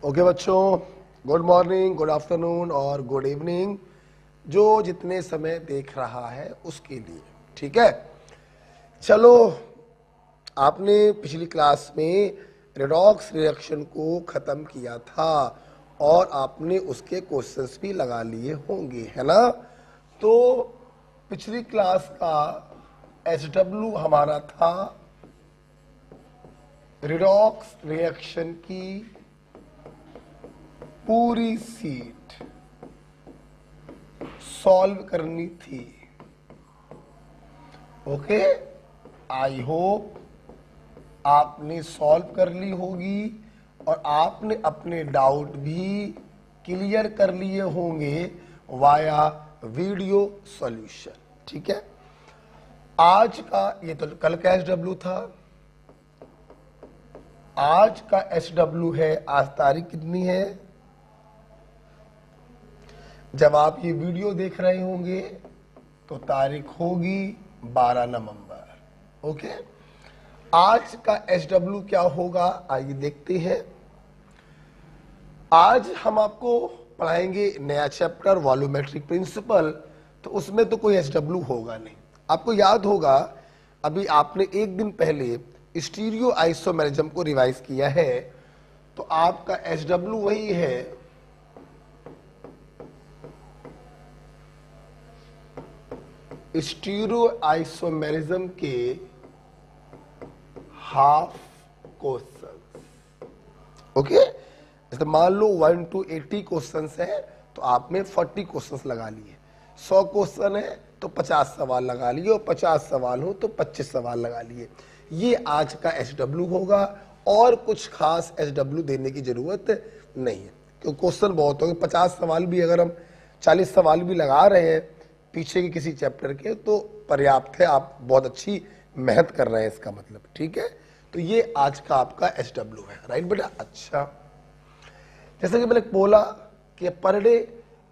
Okay बच्चों, good morning, good afternoon और good evening, जो जितने समय देख रहा है उसके लिए। ठीक है, चलो, आपने पिछली क्लास में रेडॉक्स रिएक्शन को ख़त्म किया था और आपने उसके क्वेश्चंस भी लगा लिए होंगे, है ना। तो पिछली क्लास का SW हमारा था रेडॉक्स रिएक्शन की पूरी सीट सॉल्व करनी थी। ओके, आई होप आपने सॉल्व कर ली होगी और आपने अपने डाउट भी क्लियर कर लिए होंगे वाया वीडियो सॉल्यूशन। ठीक है, आज का ये तो कल का SW था, आज का SW है। आज तारीख कितनी है? जब आप ये वीडियो देख रहे होंगे तो तारीख होगी 12 नवंबर। ओके, आज का SW क्या होगा आइए देखते हैं। आज हम आपको पढ़ाएंगे नया चैप्टर वॉल्यूमेट्रिक प्रिंसिपल, तो उसमें तो कोई SW होगा नहीं। आपको याद होगा अभी आपने एक दिन पहले स्टीरियो आइसोमेरिज्म को रिवाइज किया है, तो आपका SW वही है स्टीरियो आइसोमेरिज्म के हाफ क्वेश्चन। ओके, जैसे मान लो 1 to 80 क्वेश्चन है तो आपने 40 क्वेश्चन लगा लिए। 100 क्वेश्चन है तो 50 सवाल लगा लिए, और 50 सवाल हो तो 25 सवाल लगा लिए। ये आज का SW होगा और कुछ खास SW देने की जरूरत नहीं है, क्योंकि क्वेश्चन बहुत होंगे। 50 सवाल भी अगर हम 40 सवाल भी लगा रहे हैं पीछे के किसी चैप्टर के तो पर्याप्त है। आप बहुत अच्छी मेहनत कर रहे हैं इसका मतलब। ठीक है, तो ये आज का आपका SW है, राइट बेटा। अच्छा, जैसे कि मैंने बोला कि per day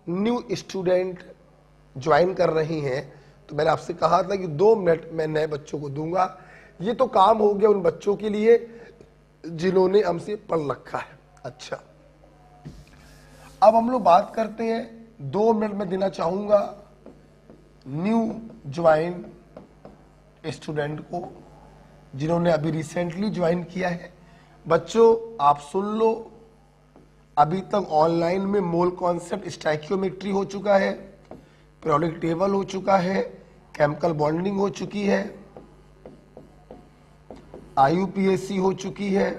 new student join कर रही हैं, तो मैंने आपसे कहा था कि 2 मिनट मैं नए बच्चों को दूंगा। ये तो काम हो गया उन बच्चों के लिए जिन्होंने हमसे पढ़ रखा है। अच्छा, अब हम लोग बात करते हैं, 2 मिनट में देना चाहूंगा न्यू ज्वाइन स्टूडेंट को जिन्होंने अभी रिसेंटली ज्वाइन किया है। बच्चों आप सुन लो, अभी तक ऑनलाइन में मोल कॉन्सेप्ट स्टाइकियोमेट्री हो चुका है, पीरियोडिक टेबल हो चुका है, केमिकल बॉन्डिंग हो चुकी है, IUPAC हो चुकी है,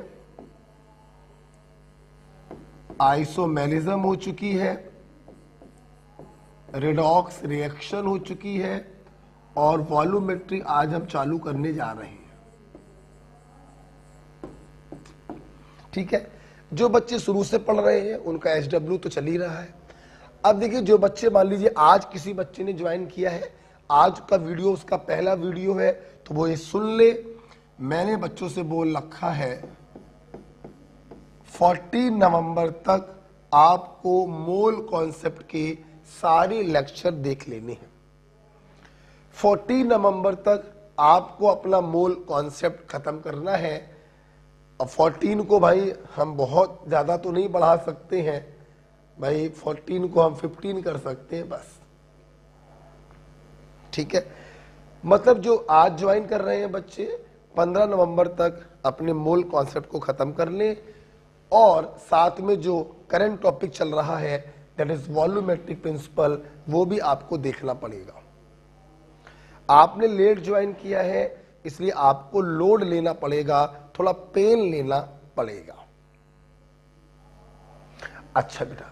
आइसोमेरिज्म हो चुकी है, रेडॉक्स रिएक्शन हो चुकी है, और वॉल्यूमेट्री आज हम चालू करने जा रहे हैं। ठीक है, जो बच्चे शुरू से पढ़ रहे हैं उनका SW तो चल ही रहा है। अब देखिए, जो बच्चे मान लीजिए आज किसी बच्चे ने ज्वाइन किया है, आज का वीडियो उसका पहला वीडियो है, तो वो ये सुन ले। मैंने बच्चों से बोल रखा है 14 नवंबर तक आपको मोल कॉन्सेप्ट के सारे लेक्चर देख लेने हैं। 14 नवंबर तक आपको अपना मोल कॉन्सेप्ट खत्म करना है। अब 14 को भाई हम बहुत ज्यादा तो नहीं बढ़ा सकते हैं भाई, 14 को हम 15 कर सकते हैं बस। ठीक है, मतलब जो आज ज्वाइन कर रहे हैं बच्चे 15 नवंबर तक अपने मोल कॉन्सेप्ट को खत्म कर लें, और साथ में जो करंट टॉपिक चल रहा है दैट इज वॉल्यूमेट्रिक प्रिंसिपल, वो भी आपको देखना पड़ेगा। आपने लेट ज्वाइन किया है इसलिए आपको लोड लेना पड़ेगा, थोड़ा पेन लेना पड़ेगा। अच्छा बेटा,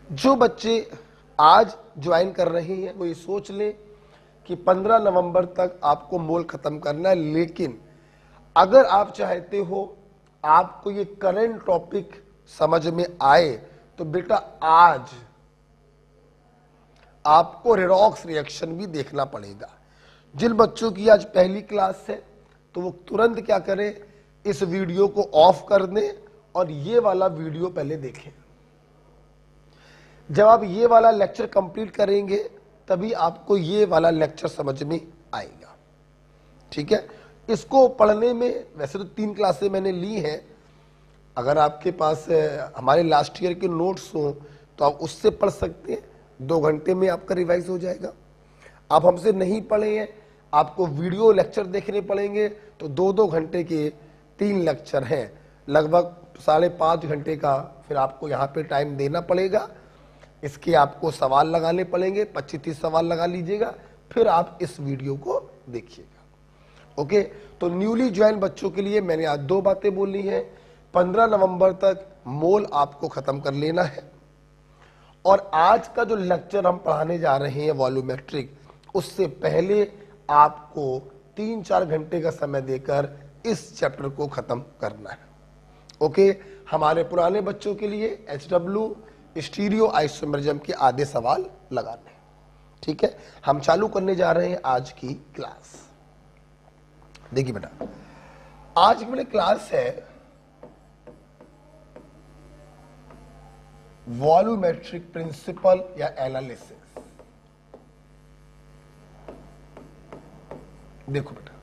जो बच्चे आज ज्वाइन कर रहे हैं वो ये सोच लें कि 15 नवंबर तक आपको मोल खत्म करना है, लेकिन अगर आप चाहते हो आपको ये करंट टॉपिक समझ में आए तो बेटा आज आपको रेडॉक्स रिएक्शन भी देखना पड़ेगा। जिन बच्चों की आज पहली क्लास है तो वो तुरंत क्या करें, इस वीडियो को ऑफ कर दें और ये वाला वीडियो पहले देखें। जब आप ये वाला लेक्चर कंप्लीट करेंगे तभी आपको ये वाला लेक्चर समझ में आएगा। ठीक है, इसको पढ़ने में वैसे तो 3 क्लासें मैंने ली हैं, अगर आपके पास हमारे लास्ट ईयर के नोट्स हो तो आप उससे पढ़ सकते हैं, 2 घंटे में आपका रिवाइज हो जाएगा। आप हमसे नहीं पढ़े हैं, आपको वीडियो लेक्चर देखने पड़ेंगे, तो 2-2 घंटे के 3 लेक्चर हैं, लगभग 5.5 घंटे का फिर आपको यहाँ पे टाइम देना पड़ेगा। इसके आपको सवाल लगाने पड़ेंगे, 25-30 सवाल लगा लीजिएगा, फिर आप इस वीडियो को देखिएगा। ओके, तो न्यूली ज्वाइन बच्चों के लिए मैंने आज 2 बातें बोली हैं। 15 नवंबर तक मोल आपको खत्म कर लेना है, और आज का जो लेक्चर हम पढ़ाने जा रहे हैं वॉल्यूमेट्रिक, उससे पहले आपको 3-4 घंटे का समय देकर इस चैप्टर को खत्म करना है। ओके, हमारे पुराने बच्चों के लिए HW स्टीरियो आइसोमेरिज्म के आधे सवाल लगाने। ठीक है, हम चालू करने जा रहे हैं आज की क्लास। देखिए बेटा, आज की मेरी क्लास है वॉल्यूमेट्रिक प्रिंसिपल या एनालिसिस। देखो बेटा,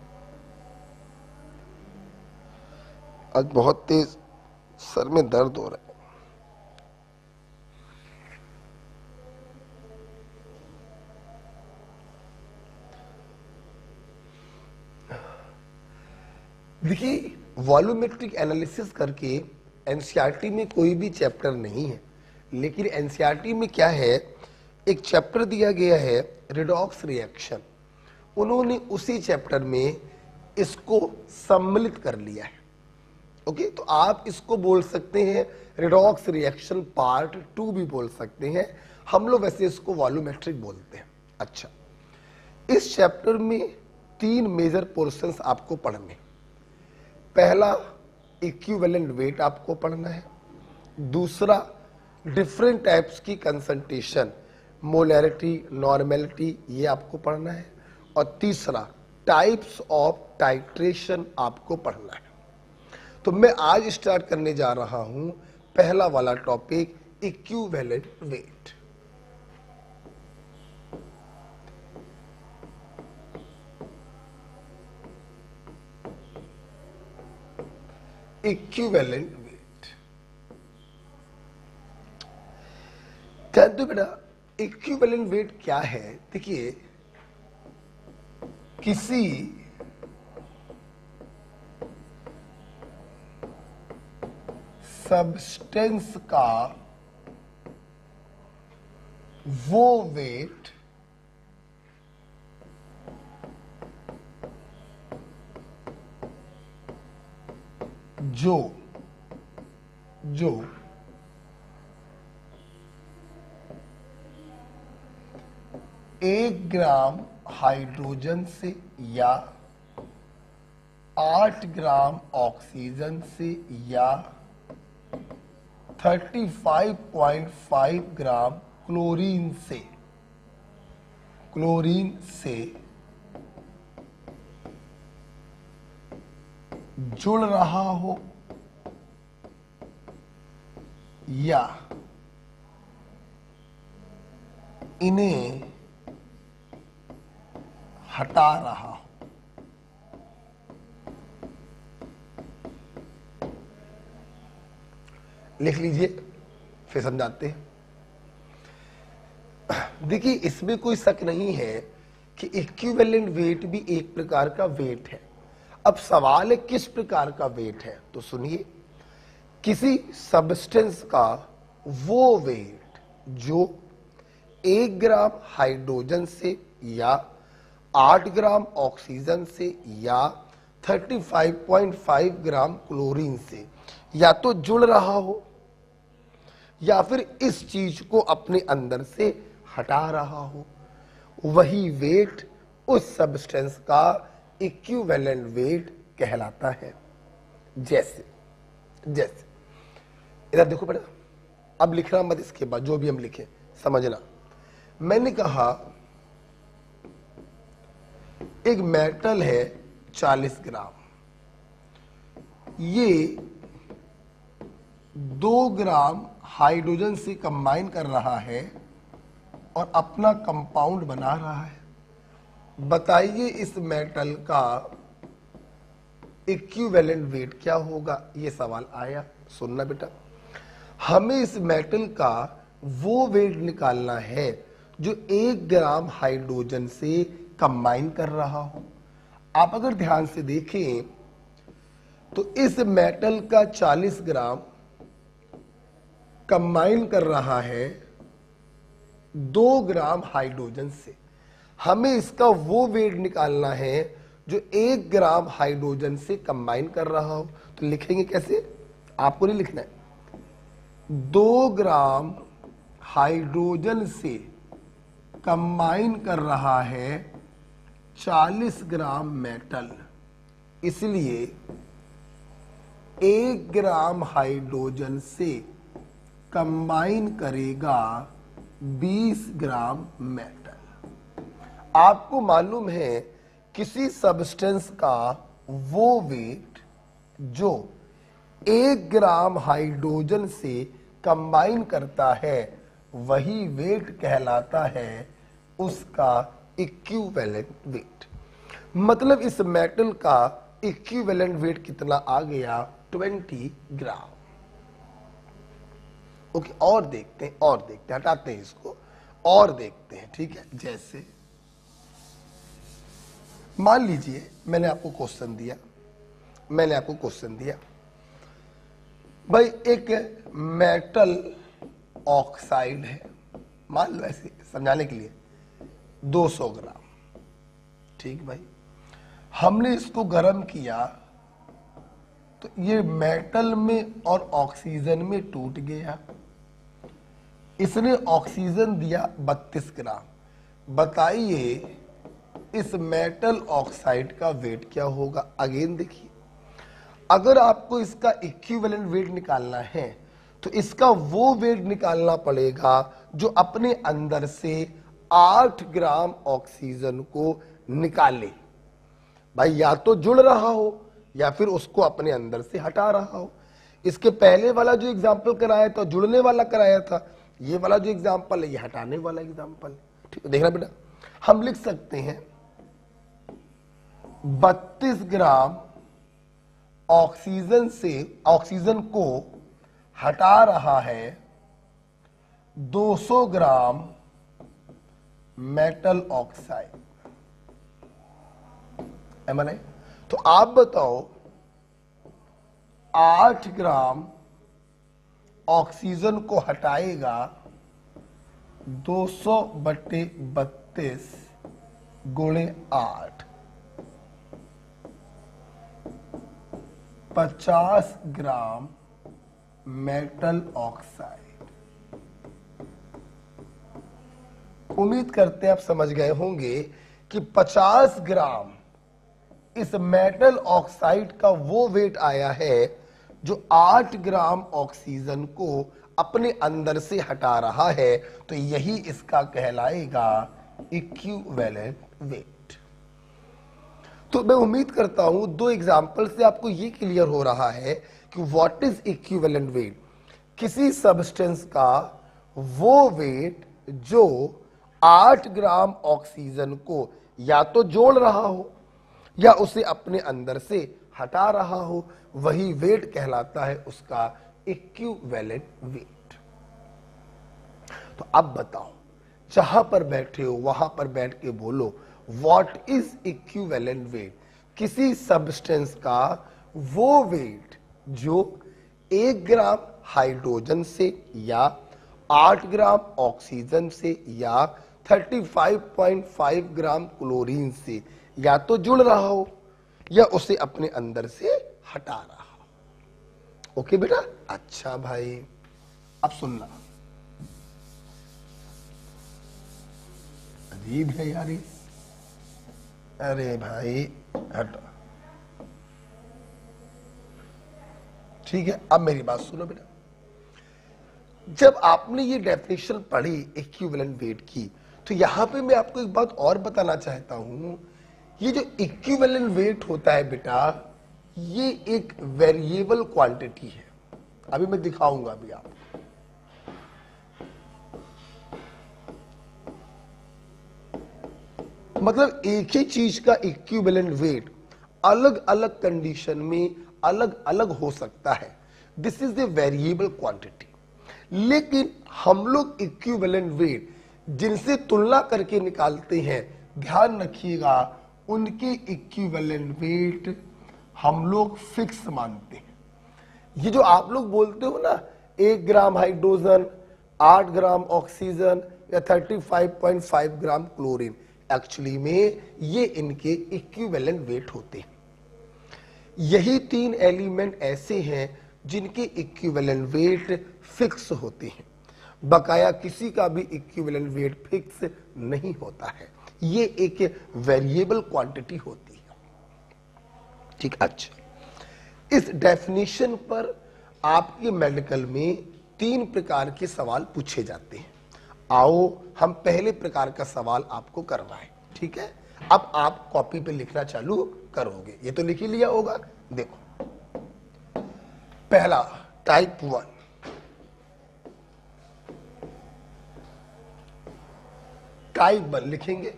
आज बहुत तेज सर में दर्द हो रहा है। देखिए, वॉल्यूमेट्रिक एनालिसिस करके एनसीईआरटी में कोई भी चैप्टर नहीं है, लेकिन एनसीईआरटी में क्या है, एक चैप्टर दिया गया है रिडॉक्स रिएक्शन। उन्होंने उसी चैप्टर में इसको सम्मिलित कर लिया है। ओके, तो आप इसको बोल सकते हैं रिडॉक्स रिएक्शन पार्ट 2 भी बोल सकते हैं, हम लोग वैसे इसको वॉल्यूमेट्रिक बोलते हैं। अच्छा, इस चैप्टर में 3 मेजर पोर्शंस आपको पढ़ने। पहला, इक्विवेलेंट वेट आपको पढ़ना है। दूसरा, डिफरेंट टाइप्स की कंसंट्रेशन, मोलैरिटी, नॉर्मेलिटी, ये आपको पढ़ना है। और तीसरा, टाइप्स ऑफ टाइट्रेशन आपको पढ़ना है। तो मैं आज स्टार्ट करने जा रहा हूं पहला वाला topic, equivalent weight. Equivalent weight कहते हो बेटा, इक्विवेलेंट वेट क्या है? देखिए, किसी सब्सटेंस का वो वेट जो 1 ग्राम हाइड्रोजन से या 8 ग्राम ऑक्सीजन से या 35.5 ग्राम क्लोरीन से जुड़ रहा हो या इन्हें हटा रहा हो। लिख लीजिए, फिर समझाते हैं। देखिए, इसमें कोई शक नहीं है कि इक्विवेलेंट वेट भी एक प्रकार का वेट है। अब सवाल है किस प्रकार का वेट है, तो सुनिए, किसी सब्सटेंस का वो वेट जो 1 ग्राम हाइड्रोजन से या 8 ग्राम ऑक्सीजन से या 35.5 ग्राम क्लोरीन से या तो जुड़ रहा हो या फिर इस चीज को अपने अंदर से हटा रहा हो, वही वेट उस सब्सटेंस का इक्विवेलेंट वेट कहलाता है। जैसे इधर देखो बेटा, अब लिखना मत, इसके बाद जो भी हम लिखें समझना। मैंने कहा एक मेटल है 40 ग्राम, ये 2 ग्राम हाइड्रोजन से कंबाइन कर रहा है और अपना कंपाउंड बना रहा है। बताइए इस मेटल का इक्विवेलेंट वेट क्या होगा? ये सवाल आया, सुनना बेटा, हमें इस मेटल का वो वेट निकालना है जो 1 ग्राम हाइड्रोजन से कंबाइन कर रहा हो। आप अगर ध्यान से देखें तो इस मेटल का 40 ग्राम कंबाइन कर रहा है 2 ग्राम हाइड्रोजन से। हमें इसका वो वेट निकालना है जो 1 ग्राम हाइड्रोजन से कंबाइन कर रहा हो। तो लिखेंगे कैसे, आपको नहीं लिखना है, 2 ग्राम हाइड्रोजन से कंबाइन कर रहा है 40 ग्राम मेटल, इसलिए 1 ग्राम हाइड्रोजन से कंबाइन करेगा 20 ग्राम मेटल। आपको मालूम है किसी सब्सटेंस का वो वेट जो 1 ग्राम हाइड्रोजन से कंबाइन करता है वही वेट कहलाता है उसका इक्विवेलेंट वेट। मतलब इस मेटल का इक्विवेलेंट वेट कितना आ गया, 20 ग्राम। ओके, और देखते हैं, हटाते हैं इसको और देखते हैं, ठीक है। जैसे मान लीजिए मैंने आपको क्वेश्चन दिया, भाई एक मेटल ऑक्साइड है, मान लो ऐसे समझाने के लिए 200 ग्राम, ठीक भाई। हमने इसको गर्म किया तो ये मेटल में और ऑक्सीजन में टूट गया। इसने ऑक्सीजन दिया 32 ग्राम। बताइए इस मेटल ऑक्साइड का वेट क्या होगा। अगेन देखिए, अगर आपको इसका इक्विवेलेंट वेट निकालना है तो इसका वो वेट निकालना पड़ेगा जो अपने अंदर से 8 ग्राम ऑक्सीजन को निकाले। भाई या तो जुड़ रहा हो या फिर उसको अपने अंदर से हटा रहा हो। इसके पहले वाला जो एग्जाम्पल कराया था जुड़ने वाला कराया था, ये वाला जो एग्जाम्पल है ये हटाने वाला एग्जाम्पल है। ठीक है, देखना बेटा, हम लिख सकते हैं 32 ग्राम ऑक्सीजन से ऑक्सीजन को हटा रहा है 200 ग्राम मेटल ऑक्साइड। एम तो आप बताओ 8 ग्राम ऑक्सीजन को हटाएगा 200/32 गुणे 8, 50 ग्राम मेटल ऑक्साइड। उम्मीद करते हैं आप समझ गए होंगे कि 50 ग्राम इस मेटल ऑक्साइड का वो वेट आया है जो 8 ग्राम ऑक्सीजन को अपने अंदर से हटा रहा है। तो यही इसका कहलाएगा इक्विवेलेंट वेट। तो मैं उम्मीद करता हूं 2 एग्जाम्पल से आपको ये क्लियर हो रहा है कि व्हाट इज इक्विवेलेंट वेट। किसी सब्सटेंस का वो वेट जो 8 ग्राम ऑक्सीजन को या तो जोड़ रहा हो या उसे अपने अंदर से हटा रहा हो, वही वेट कहलाता है उसका इक्विवेलेंट वेट। तो अब बताओ, जहां पर बैठे हो वहां पर बैठ के बोलो व्हाट इज इक्विवेलेंट वेट। किसी सब्सटेंस का वो वेट जो 1 ग्राम हाइड्रोजन से या 8 ग्राम ऑक्सीजन से या 35.5 ग्राम क्लोरीन से या तो जुड़ रहा हो या उसे अपने अंदर से हटा रहा हो। ओके बेटा, अच्छा भाई अब सुनना, अजीब है यार ये। अरे भाई हटो, ठीक है। अब मेरी बात सुनो बेटा, जब आपने ये डेफिनेशन पढ़ी इक्विवेलेंट वेट की तो यहां पे मैं आपको एक बात और बताना चाहता हूं। ये जो इक्विवेलेंट वेट होता है बेटा, ये एक वेरिएबल क्वांटिटी है। अभी मैं दिखाऊंगा अभी आपको। मतलब एक ही चीज का इक्विवेलेंट वेट अलग अलग कंडीशन में अलग अलग हो सकता है। This is the variable quantity. लेकिन हम लोग इक्विवेलेंट वेट जिनसे तुलना करके निकालते हैं, ध्यान रखिएगा उनके इक्विवेलेंट वेट हम लोग फिक्स मानते हैं। ये जो आप लोग बोलते हो ना 1 ग्राम हाइड्रोजन, 8 ग्राम ऑक्सीजन या 35.5 ग्राम क्लोरीन, एक्चुअली में ये इनके इक्विवेलेंट वेट होते हैं। यही 3 एलिमेंट ऐसे हैं जिनके इक्विवेलेंट वेट फिक्स होते हैं, बकाया किसी का भी इक्विवेलेंट वेट फिक्स नहीं होता है। ये एक वेरिएबल क्वांटिटी होती है। ठीक, अच्छा, इस डेफिनेशन पर आपके मेडिकल में 3 प्रकार के सवाल पूछे जाते हैं। आओ हम पहले प्रकार का सवाल आपको करवाएं। ठीक है, अब आप कॉपी पे लिखना चालू करोगे। ये तो लिख ही लिया होगा। देखो, पहला टाइप 1, टाइप 1 लिखेंगे।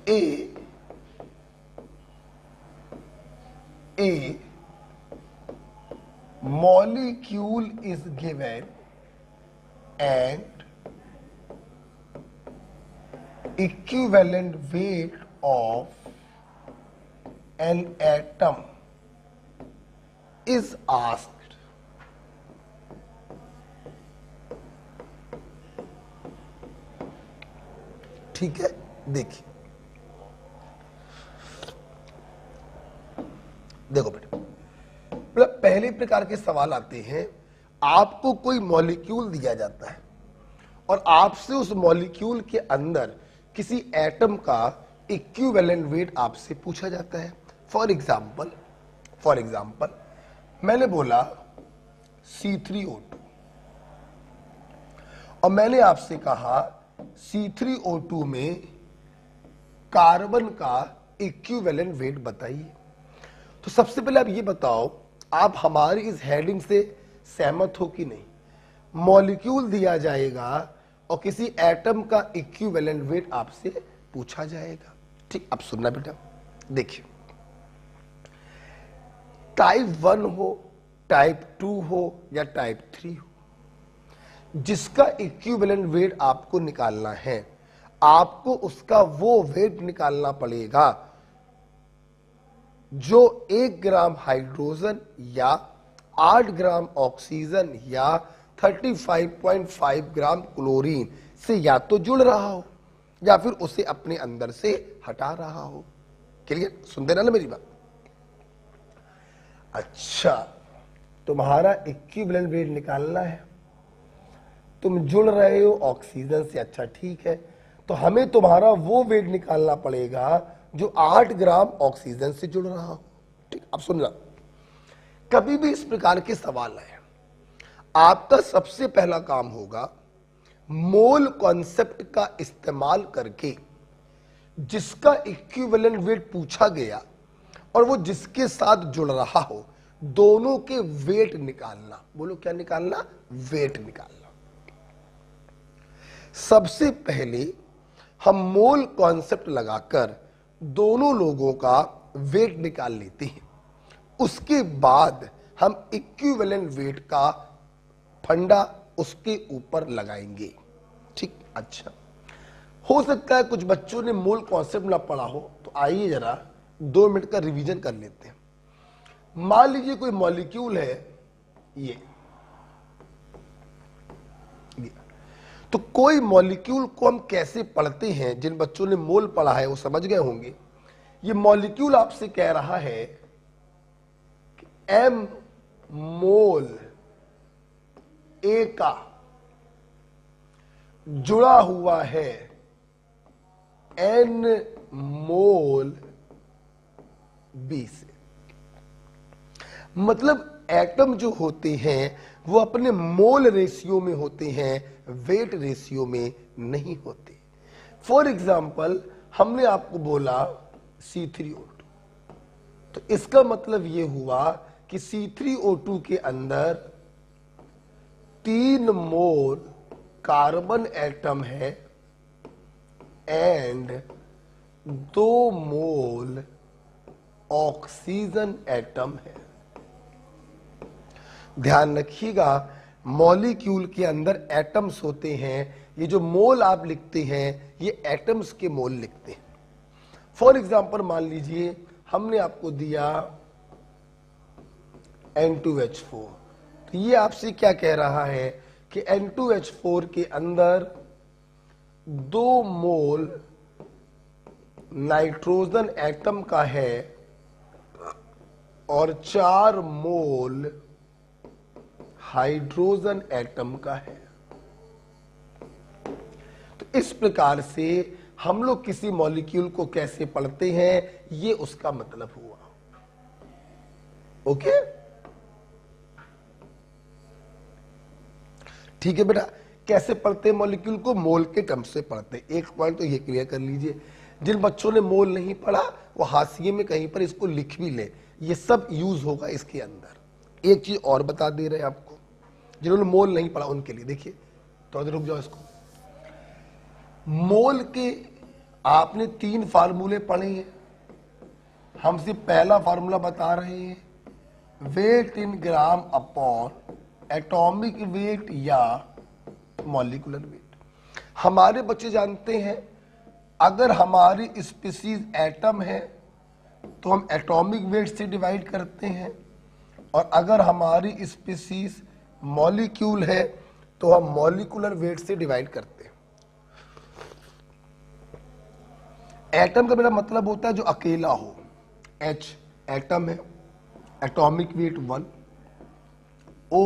A molecule is given and equivalent weight of an atom is asked. ठीक है, देखिए, देखो बेटा, मतलब पहले प्रकार के सवाल आते हैं, आपको कोई मॉलिक्यूल दिया जाता है और आपसे उस मॉलिक्यूल के अंदर किसी एटम का इक्विवेलेंट वेट आपसे पूछा जाता है। फॉर एग्जाम्पल मैंने बोला C3O2 और मैंने आपसे कहा C3O2 में कार्बन का इक्विवेलेंट वेट बताइए। तो सबसे पहले आप ये बताओ, आप हमारी इस हेडिंग से सहमत हो कि नहीं? मॉलिक्यूल दिया जाएगा और किसी एटम का इक्विवेलेंट वेट आपसे पूछा जाएगा। ठीक, अब सुनना बेटा, देखिए, टाइप 1 हो, टाइप 2 हो या टाइप 3 हो, जिसका इक्विवेलेंट वेट आपको निकालना है, आपको उसका वो वेट निकालना पड़ेगा जो 1 ग्राम हाइड्रोजन या 8 ग्राम ऑक्सीजन या 35.5 ग्राम क्लोरीन से या तो जुड़ रहा हो या फिर उसे अपने अंदर से हटा रहा हो। क्लियर? सुन देना ना मेरी बात। अच्छा, तुम्हारा इक्विवेलेंट वेट निकालना है, तुम जुड़ रहे हो ऑक्सीजन से, अच्छा ठीक है, तो हमें तुम्हारा वो वेट निकालना पड़ेगा जो 8 ग्राम ऑक्सीजन से जुड़ रहा हो। ठीक, अब सुनना, कभी भी इस प्रकार के सवाल आए, आपका सबसे पहला काम होगा मोल कॉन्सेप्ट का इस्तेमाल करके जिसका इक्विवेलेंट वेट पूछा गया और वो जिसके साथ जुड़ रहा हो, दोनों के वेट निकालना। बोलो क्या निकालना? वेट निकालना। सबसे पहले हम मोल कॉन्सेप्ट लगाकर दोनों लोगों का वेट निकाल लेते हैं, उसके बाद हम इक्विवेलेंट वेट का फंडा उसके ऊपर लगाएंगे। ठीक, अच्छा, हो सकता है कुछ बच्चों ने मूल कॉन्सेप्ट ना पढ़ा हो, तो आइए जरा 2 मिनट का रिवीजन कर लेते हैं। मान लीजिए कोई मॉलिक्यूल है ये, तो कोई मॉलिक्यूल को हम कैसे पढ़ते हैं, जिन बच्चों ने मोल पढ़ा है वो समझ गए होंगे। ये मॉलिक्यूल आपसे कह रहा है कि m मोल A का जुड़ा हुआ है n मोल B से। मतलब एटम जो होते हैं वो अपने मोल रेशियो में होते हैं, वेट रेशियो में नहीं होते। फॉर एग्जाम्पल हमने आपको बोला C3O2, तो इसका मतलब ये हुआ कि C3O2 के अंदर 3 मोल कार्बन एटम है एंड 2 मोल ऑक्सीजन एटम है। ध्यान रखिएगा, मॉलिक्यूल के अंदर एटम्स होते हैं। ये जो मोल आप लिखते हैं ये एटम्स के मोल लिखते हैं। फॉर एग्जाम्पल मान लीजिए हमने आपको दिया N2H4, तो ये आपसे क्या कह रहा है कि N2H4 के अंदर 2 मोल नाइट्रोजन एटम का है और 4 मोल हाइड्रोजन एटम का है। तो इस प्रकार से हम लोग किसी मॉलिक्यूल को कैसे पढ़ते हैं, ये उसका मतलब हुआ। ओके, ठीक है बेटा। कैसे पढ़ते हैं मॉलिक्यूल को? मोल के टर्म से पढ़ते हैं। एक पॉइंट तो ये क्लियर कर लीजिए, जिन बच्चों ने मोल नहीं पढ़ा वो हाशिए में कहीं पर इसको लिख भी ले, ये सब यूज होगा इसके अंदर। एक चीज और बता दे रहे हैं आपको, जिन्होंने मोल नहीं पढ़ा उनके लिए। देखिए थोड़ा देर रुक जाओ इसको। मोल के आपने 3 फार्मूले पढ़े हैं। हमसे पहला फार्मूला बता रहे हैं, वेट इन ग्राम अपॉन एटॉमिक वेट या मॉलिक्यूलर वेट। हमारे बच्चे जानते हैं अगर हमारी स्पीसीज एटम है तो हम एटॉमिक वेट से डिवाइड करते हैं, और अगर हमारी स्पीसीज मॉलिक्यूल है तो हम मॉलिक्यूलर वेट से डिवाइड करते हैं। एटम का मेरा मतलब होता है जो अकेला हो। H एटम है, एटॉमिक वेट 1। O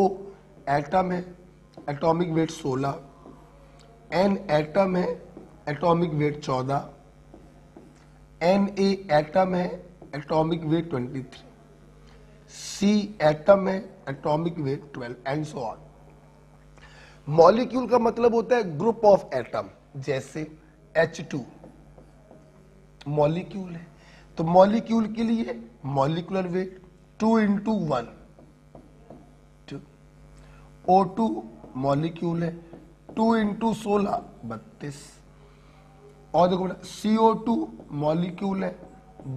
एटम है, एटॉमिक वेट 16। N एटम है, एटॉमिक वेट 14। Na एटम है, एटॉमिक वेट 23। C एटम है, atomic weight 12 and so on. Molecule का मतलब होता है ग्रुप ऑफ एटम। जैसे H2 मॉलिक्यूल है, तो मॉलिक्यूल के लिए मॉलिक्यूलर वेट 2 × 1 2। O2 मॉलिक्यूल है, 2 × 16 32। और देखो बेटा CO2 मॉलिक्यूल है,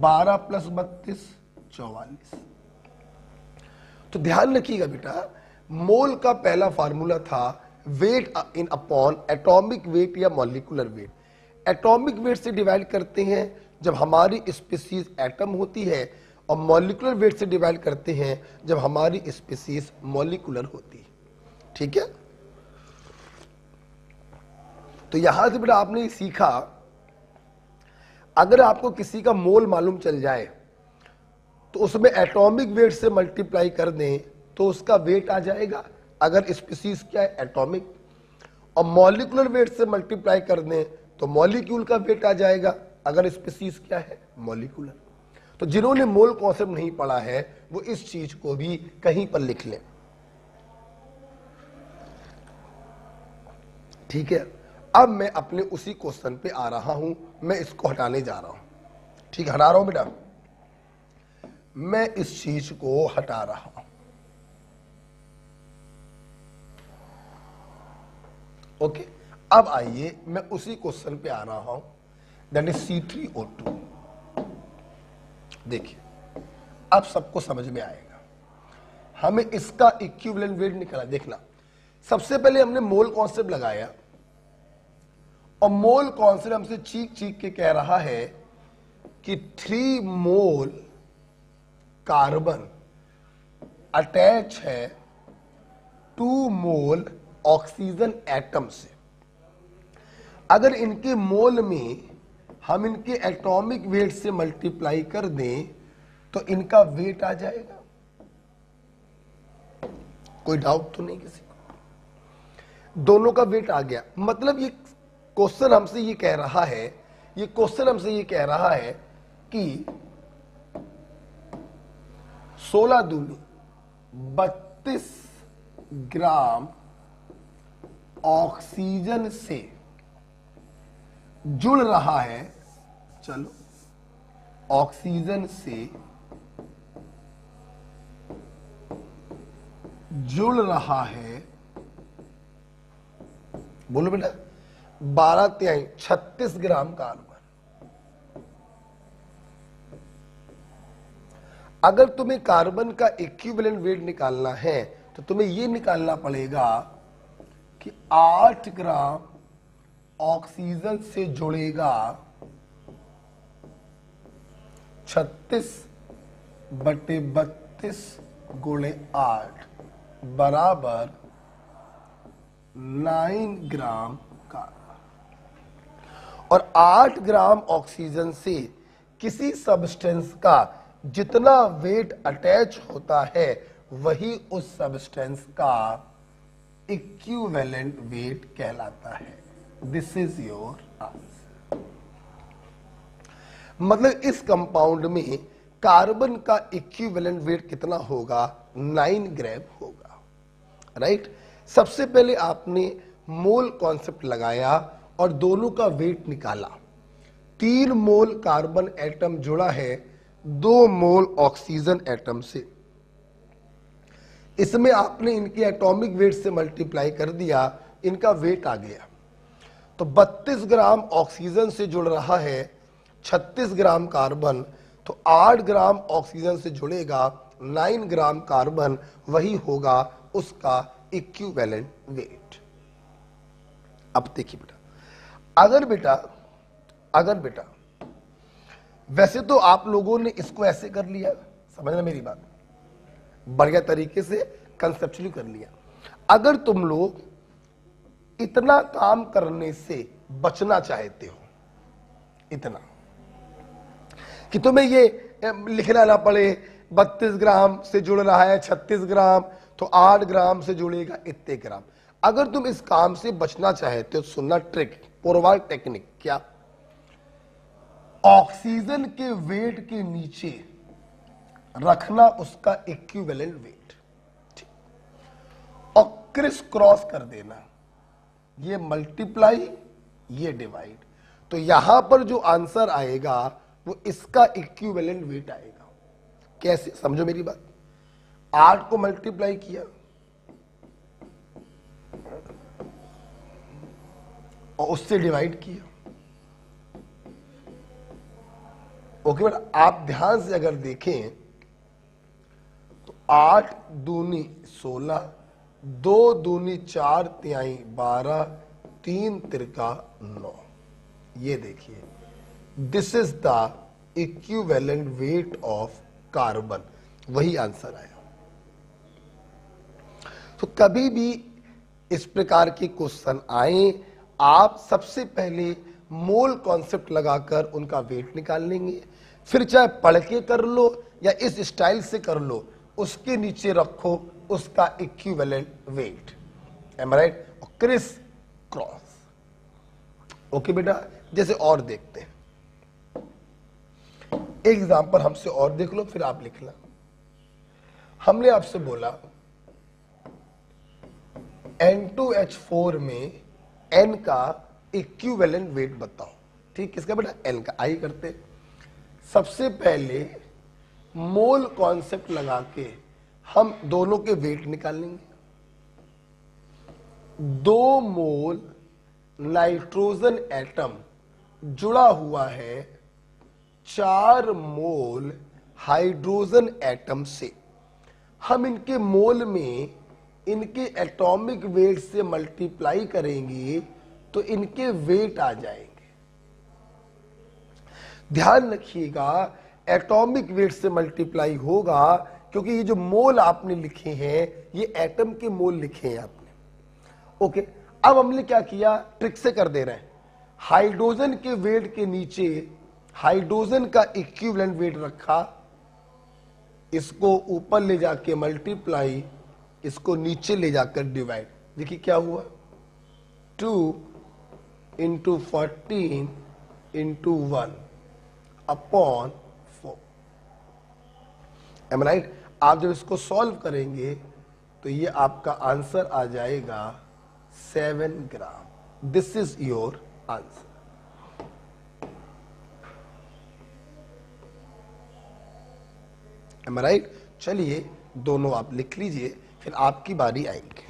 12 + 32 44। तो ध्यान रखिएगा बेटा, मोल का पहला फार्मूला था weight in upon atomic weight या मॉलिक्यूलर वेट। एटॉमिक वेट से डिवाइड करते हैं जब हमारी स्पीसीज एटम होती है, और मॉलिक्यूलर वेट से डिवाइड करते हैं जब हमारी स्पीसीज मॉलिक्यूलर होती है। ठीक है, तो यहां से बेटा आपने सीखा, अगर आपको किसी का मोल मालूम चल जाए तो उसमें एटॉमिक वेट से मल्टीप्लाई कर दें तो उसका वेट आ जाएगा, अगर स्पीसीज क्या है एटॉमिक। और मॉलिक्यूलर वेट से मल्टीप्लाई कर दें तो मॉलिक्यूल का वेट आ जाएगा, अगर स्पीसीज क्या है मॉलिक्यूलर। तो जिन्होंने मोल कॉन्सेप्ट नहीं पढ़ा है वो इस चीज को भी कहीं पर लिख लें। ठीक है, अब मैं अपने उसी क्वेश्चन पे आ रहा हूं, मैं इसको हटाने जा रहा हूं। ठीक, हटा रहा हूं बेटा, मैं इस चीज को हटा रहा हूं। ओके, अब आइए मैं उसी क्वेश्चन पे आ रहा हूं, दैट इज C3O2। देखिए अब सबको समझ में आएगा, हमें इसका इक्विवेलेंट वेट निकाला। देखना, सबसे पहले हमने मोल कॉन्सेप्ट लगाया, और मोल कॉन्सेप्ट हमसे चीख चीख के कह रहा है कि 3 मोल कार्बन अटैच है 2 मोल ऑक्सीजन एटम से। अगर इनके मोल में हम इनके एटॉमिक वेट से मल्टीप्लाई कर दें तो इनका वेट आ जाएगा। कोई डाउट तो नहीं किसी को? दोनों का वेट आ गया। मतलब ये क्वेश्चन हमसे ये कह रहा है, ये क्वेश्चन हमसे ये कह रहा है कि 16 दूनी 32 ग्राम ऑक्सीजन से जुड़ रहा है, चलो ऑक्सीजन से जुड़ रहा है, बोलो बेटा 12 तिहाई 36 ग्राम कार्बन। अगर तुम्हें कार्बन का इक्विवेलेंट वेट निकालना है तो तुम्हें ये निकालना पड़ेगा कि 8 ग्राम ऑक्सीजन से जुड़ेगा 36/32 गुणे 8 बराबर 9 ग्राम कार्बन। और 8 ग्राम ऑक्सीजन से किसी सब्सटेंस का जितना वेट अटैच होता है वही उस सब्सटेंस का इक्विवेलेंट वेट कहलाता है। This is your answer. मतलब इस कंपाउंड में कार्बन का इक्विवेलेंट वेट कितना होगा? 9 ग्राम होगा, राइट। सबसे पहले आपने मोल कॉन्सेप्ट लगाया और दोनों का वेट निकाला। 3 मोल कार्बन एटम जुड़ा है 2 मोल ऑक्सीजन एटम से। इसमें आपने इनके एटॉमिक वेट से मल्टीप्लाई कर दिया, इनका वेट आ गया। तो 32 ग्राम ऑक्सीजन से जुड़ रहा है 36 ग्राम कार्बन, तो 8 ग्राम ऑक्सीजन से जुड़ेगा 9 ग्राम कार्बन, वही होगा उसका इक्विवेलेंट वेट। अब देखिए बेटा, अगर बेटा वैसे तो आप लोगों ने इसको ऐसे कर लिया, समझना मेरी बात, बढ़िया तरीके से कंसेप्चुअली कर लिया। अगर तुम लोग इतना काम करने से बचना चाहते हो, इतना कि तुम्हें ये लिखना ना पड़े 32 ग्राम से जुड़ रहा है 36 ग्राम, तो 8 ग्राम से जुड़ेगा इतने ग्राम। अगर तुम इस काम से बचना चाहते हो, सुनना ट्रिक, पोरवाल टेक्निक। क्या? ऑक्सीजन के वेट के नीचे रखना उसका इक्विवेलेंट वेट, और क्रिस क्रॉस कर देना, ये मल्टीप्लाई ये डिवाइड, तो यहां पर जो आंसर आएगा वो इसका इक्विवेलेंट वेट आएगा। कैसे? समझो मेरी बात। 8 को मल्टीप्लाई किया और उससे डिवाइड किया। ओके बेटा, आप ध्यान से अगर देखें तो 8 दूनी 16, 2 दूनी 4 तिहाई 12, 3 तिरका 9। ये देखिए, this is the equivalent weight of carbon, वही आंसर आया। तो कभी भी इस प्रकार के क्वेश्चन आए, आप सबसे पहले मोल कॉन्सेप्ट लगाकर उनका वेट निकाल लेंगे, फिर चाहे पढ़ के कर लो या इस स्टाइल से कर लो, उसके नीचे रखो उसका equivalent weight. M I right? और क्रिस क्रॉस। ओके बेटा, जैसे और देखते हैं एक एग्जांपल, हमसे और देख लो फिर आप लिखना। हमने आपसे बोला N2H4 में N का इक्विवेलेंट वेट बताओ। ठीक, किसका बेटा? N का। आई करते, सबसे पहले मोल कॉन्सेप्ट लगा के हम दोनों के वेट निकालेंगे। 2 मोल नाइट्रोजन एटम जुड़ा हुआ है 4 मोल हाइड्रोजन एटम से। हम इनके मोल में इनके एटॉमिक वेट से मल्टीप्लाई करेंगे तो इनके वेट आ जाएंगे। ध्यान रखिएगा, एटॉमिक वेट से मल्टीप्लाई होगा, क्योंकि ये जो मोल आपने लिखे हैं ये एटम के मोल लिखे हैं आपने। ओके, अब हमने क्या किया, ट्रिक से कर दे रहे हैं। हाइड्रोजन के वेट के नीचे हाइड्रोजन का इक्विवेलेंट वेट रखा, इसको ऊपर ले जाके मल्टीप्लाई, इसको नीचे ले जाकर डिवाइड। देखिए क्या हुआ, 2 × 14 × 1 अपॉन 4। M I right? आप जब इसको सॉल्व करेंगे तो ये आपका आंसर आ जाएगा 7 gram. This is your answer. Am I right? चलिए दोनों आप लिख लीजिए, फिर आपकी बारी आएगी।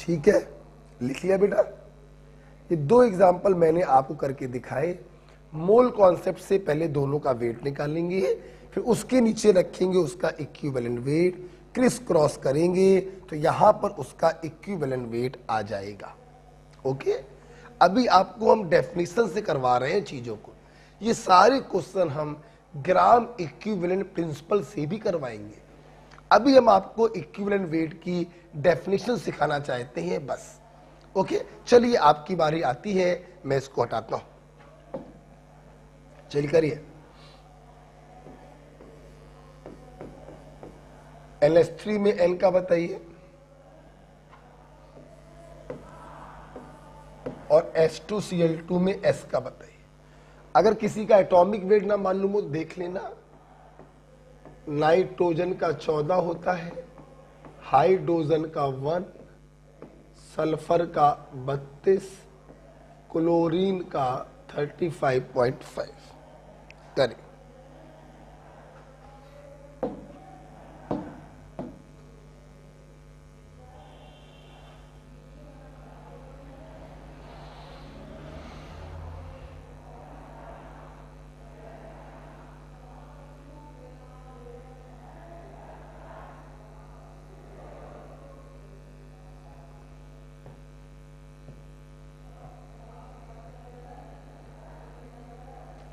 ठीक है, लिख लिया बेटा। ये दो एग्जाम्पल मैंने आपको करके दिखाए। मोल कॉन्सेप्ट से पहले दोनों का वेट निकालेंगे, फिर उसके नीचे रखेंगे उसका इक्विवेलेंट वेट, क्रिस क्रॉस करेंगे तो यहां पर उसका इक्विवेलेंट वेट आ जाएगा। ओके, अभी आपको हम डेफिनेशन से करवा रहे हैं चीजों को। ये सारे क्वेश्चन हम ग्राम इक्विवेलेंट प्रिंसिपल से भी करवाएंगे। अभी हम आपको इक्विवेलेंट वेट की डेफिनेशन सिखाना चाहते हैं बस। ओके, चलिए आपकी बारी आती है, मैं इसको हटाता हूं। चलिए करिए। NH3 में N का बताइए और H2Cl2 में S का बताइए। अगर किसी का एटॉमिक वेट ना मालूम हो देख लेना। नाइट्रोजन का 14 होता है, हाइड्रोजन का 1, सल्फर का 32, क्लोरीन का 35.5। करें।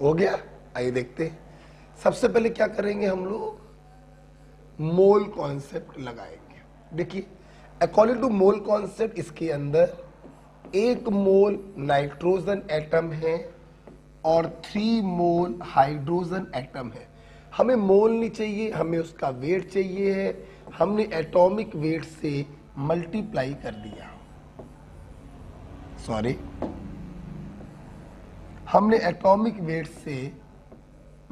हो गया, आइए देखते हैं। सबसे पहले क्या करेंगे हम लोग, मोल कॉन्सेप्ट लगाएंगे। देखिए, अकॉर्डिंग टू मोल कॉन्सेप्ट इसके अंदर 1 मोल नाइट्रोजन एटम है और 3 मोल हाइड्रोजन एटम है। हमें मोल नहीं चाहिए, हमें उसका वेट चाहिए है। हमने एटॉमिक वेट से मल्टीप्लाई कर दिया, सॉरी, हमने एटॉमिक वेट से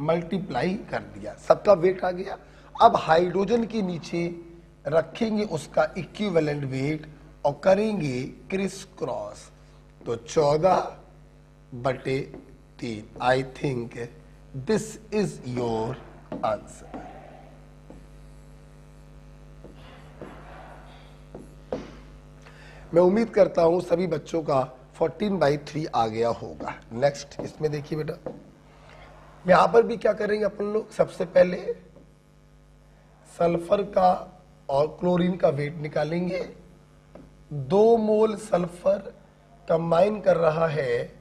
मल्टीप्लाई कर दिया, सबका वेट आ गया। अब हाइड्रोजन के नीचे रखेंगे उसका इक्विवेलेंट वेट और करेंगे क्रिस क्रॉस, तो 14/3। I think this is your answer. मैं उम्मीद करता हूं सभी बच्चों का 14/3 आ गया होगा। नेक्स्ट इसमें देखिए बेटा, यहां पर भी क्या करेंगे अपन लोग, सबसे पहले सल्फर का और क्लोरीन का वेट निकालेंगे। 2 मोल सल्फर कंबाइन कर रहा है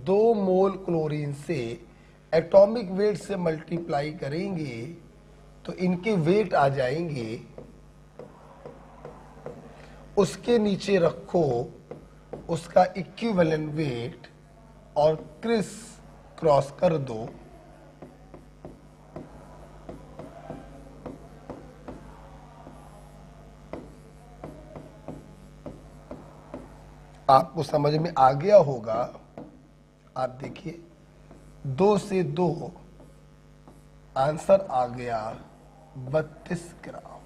2 मोल क्लोरीन से, एटॉमिक वेट से मल्टीप्लाई करेंगे तो इनके वेट आ जाएंगे। उसके नीचे रखो उसका इक्विवेलेंट वेट और क्रिस क्रॉस कर दो, आपको समझ में आ गया होगा। आप देखिए 2 से 2 आंसर आ गया 32 ग्राम।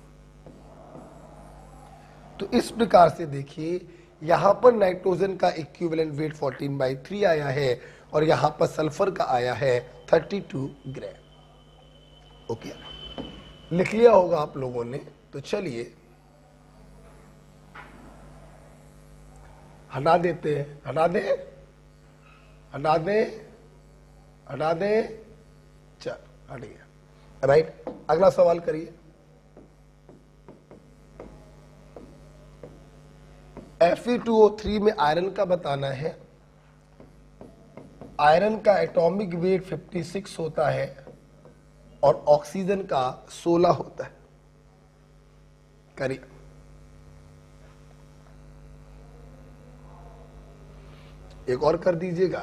तो इस प्रकार से देखिए, यहां पर नाइट्रोजन का इक्विवेलेंट वेट 14/3 आया है और यहां पर सल्फर का आया है 32 ग्राम। ओके, लिख लिया होगा आप लोगों ने। तो चलिए हटा देते हैं, हटा दे, हटा दे, हटा दे, चल हट गया। राइट, अगला सवाल करिए। Fe2O3 में आयरन का बताना है। आयरन का एटॉमिक वेट 56 होता है और ऑक्सीजन का 16 होता है। करिए। एक और कर दीजिएगा,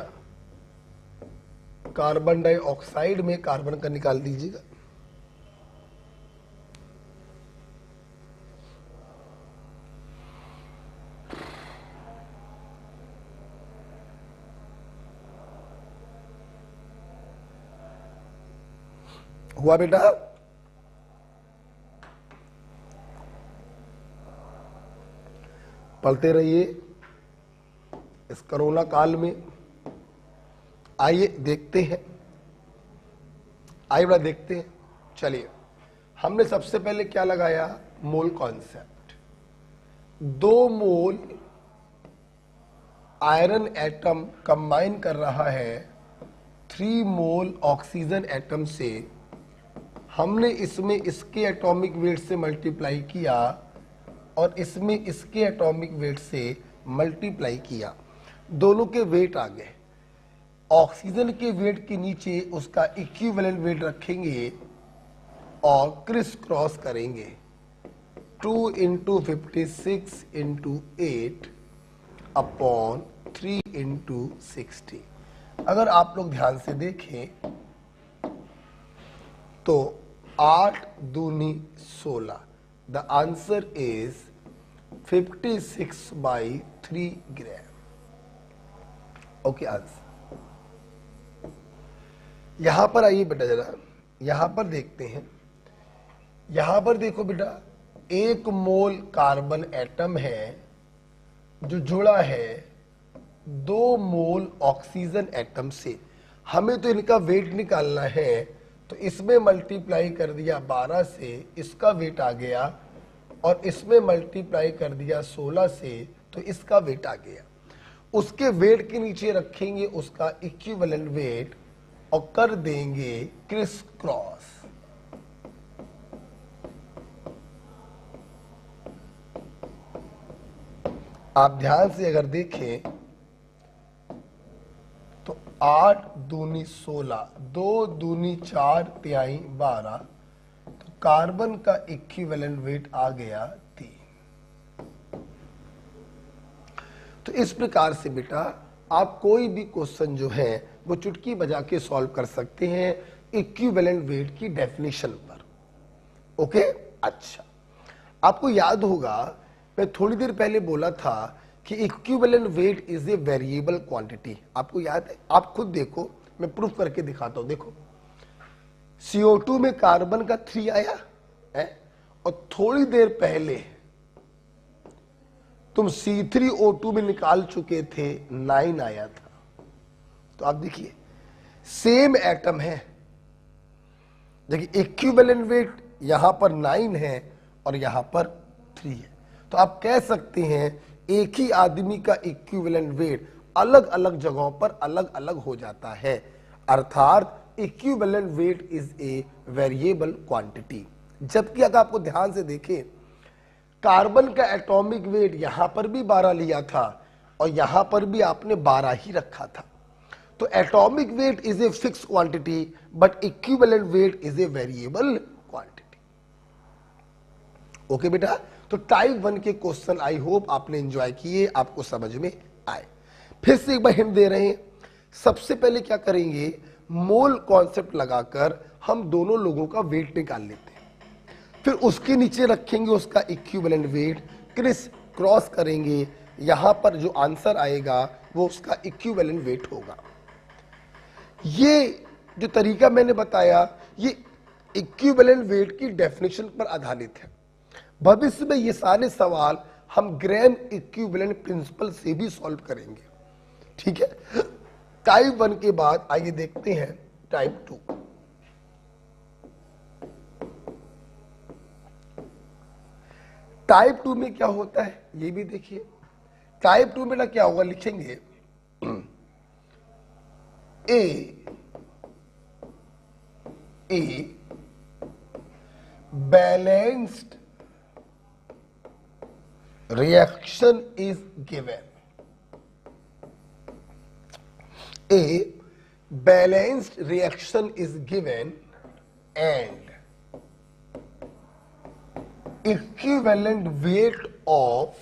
कार्बन डाइऑक्साइड में कार्बन का निकाल दीजिएगा। हुआ बेटा? पढ़ते रहिए इस कोरोना काल में। आइए देखते हैं, आइए बड़ा देखते हैं। चलिए, हमने सबसे पहले क्या लगाया, मोल कॉन्सेप्ट। 2 मोल आयरन एटम कंबाइन कर रहा है 3 मोल ऑक्सीजन एटम से, हमने इसमें इसके एटॉमिक वेट से मल्टीप्लाई किया और इसमें इसके एटॉमिक वेट से मल्टीप्लाई किया, दोनों के वेट आ गए। ऑक्सीजन के वेट के नीचे उसका इक्विवेलेंट वेट रखेंगे और क्रिस क्रॉस करेंगे। 2 इंटू 56 इंटू 8 अपॉन 3 इंटू 60। अगर आप लोग ध्यान से देखें तो 8 दूनी 16, the answer is 56/3 gram. Okay answer. यहां पर आइए बेटा, जरा यहां पर देखते हैं। यहां पर देखो बेटा, 1 मोल कार्बन एटम है जो जुड़ा है 2 मोल ऑक्सीजन एटम से। हमें तो इनका वेट निकालना है, तो इसमें मल्टीप्लाई कर दिया 12 से, इसका वेट आ गया, और इसमें मल्टीप्लाई कर दिया 16 से, तो इसका वेट आ गया। उसके वेट के नीचे रखेंगे उसका इक्विवेलेंट वेट और कर देंगे क्रिस क्रॉस। आप ध्यान से अगर देखें तो 8 दूनी 16, 2 दूनी 4 तिहाई 12, तो कार्बन का इक्विवेलेंट वेट आ गया 3। तो इस प्रकार से बेटा आप कोई भी क्वेश्चन जो है वो चुटकी बजा के सॉल्व कर सकते हैं इक्विवेलेंट वेट की डेफिनेशन पर। ओके, अच्छा, आपको याद होगा मैं थोड़ी देर पहले बोला था कि equivalent weight is a variable quantity. आपको याद है? आप खुद देखो, मैं प्रूफ करके दिखाता हूं। देखो, CO2 में कार्बन का 3 आया है और थोड़ी देर पहले तुम C3O2 में निकाल चुके थे, 9 आया था। तो आप देखिए सेम एटम है, देखिए इक्विवेलेंट वेट यहां पर 9 है और यहां पर 3 है। तो आप कह सकते हैं एक ही आदमी का इक्विवेलेंट वेट अलग अलग जगहों पर अलग अलग हो जाता है, अर्थात equivalent weight is a variable quantity. जबकि अगर आपको ध्यान से देखें, कार्बन का एटॉमिक वेट यहां पर भी 12 लिया था और यहां पर भी आपने 12 ही रखा था। तो atomic weight is a fix quantity but equivalent weight is a variable quantity. Okay बेटा, तो टाइप 1 के क्वेश्चन आई होप आपने एंजॉय किए, आपको समझ में आए। फिर से एक बार हिंट दे रहे हैं। सबसे पहले क्या करेंगे, मोल कॉन्सेप्ट लगाकर हम दोनों लोगों का वेट निकाल लेते हैं, फिर उसके नीचे रखेंगे उसका इक्विवेलेंट वेट, क्रिस क्रॉस करेंगे, यहां पर जो आंसर आएगा वो उसका इक्विवेलेंट वेट होगा। ये जो तरीका मैंने बताया ये इक्विवेलेंट वेट की डेफिनेशन पर आधारित है। भविष्य में ये सारे सवाल हम ग्राम इक्विवेलेंट प्रिंसिपल से भी सॉल्व करेंगे, ठीक है। टाइप 1 के बाद आइए देखते हैं टाइप 2। टाइप 2 में क्या होता है ये भी देखिए। टाइप 2 में ना क्या होगा, लिखेंगे a balanced reaction is given. A balanced reaction is given and equivalent weight of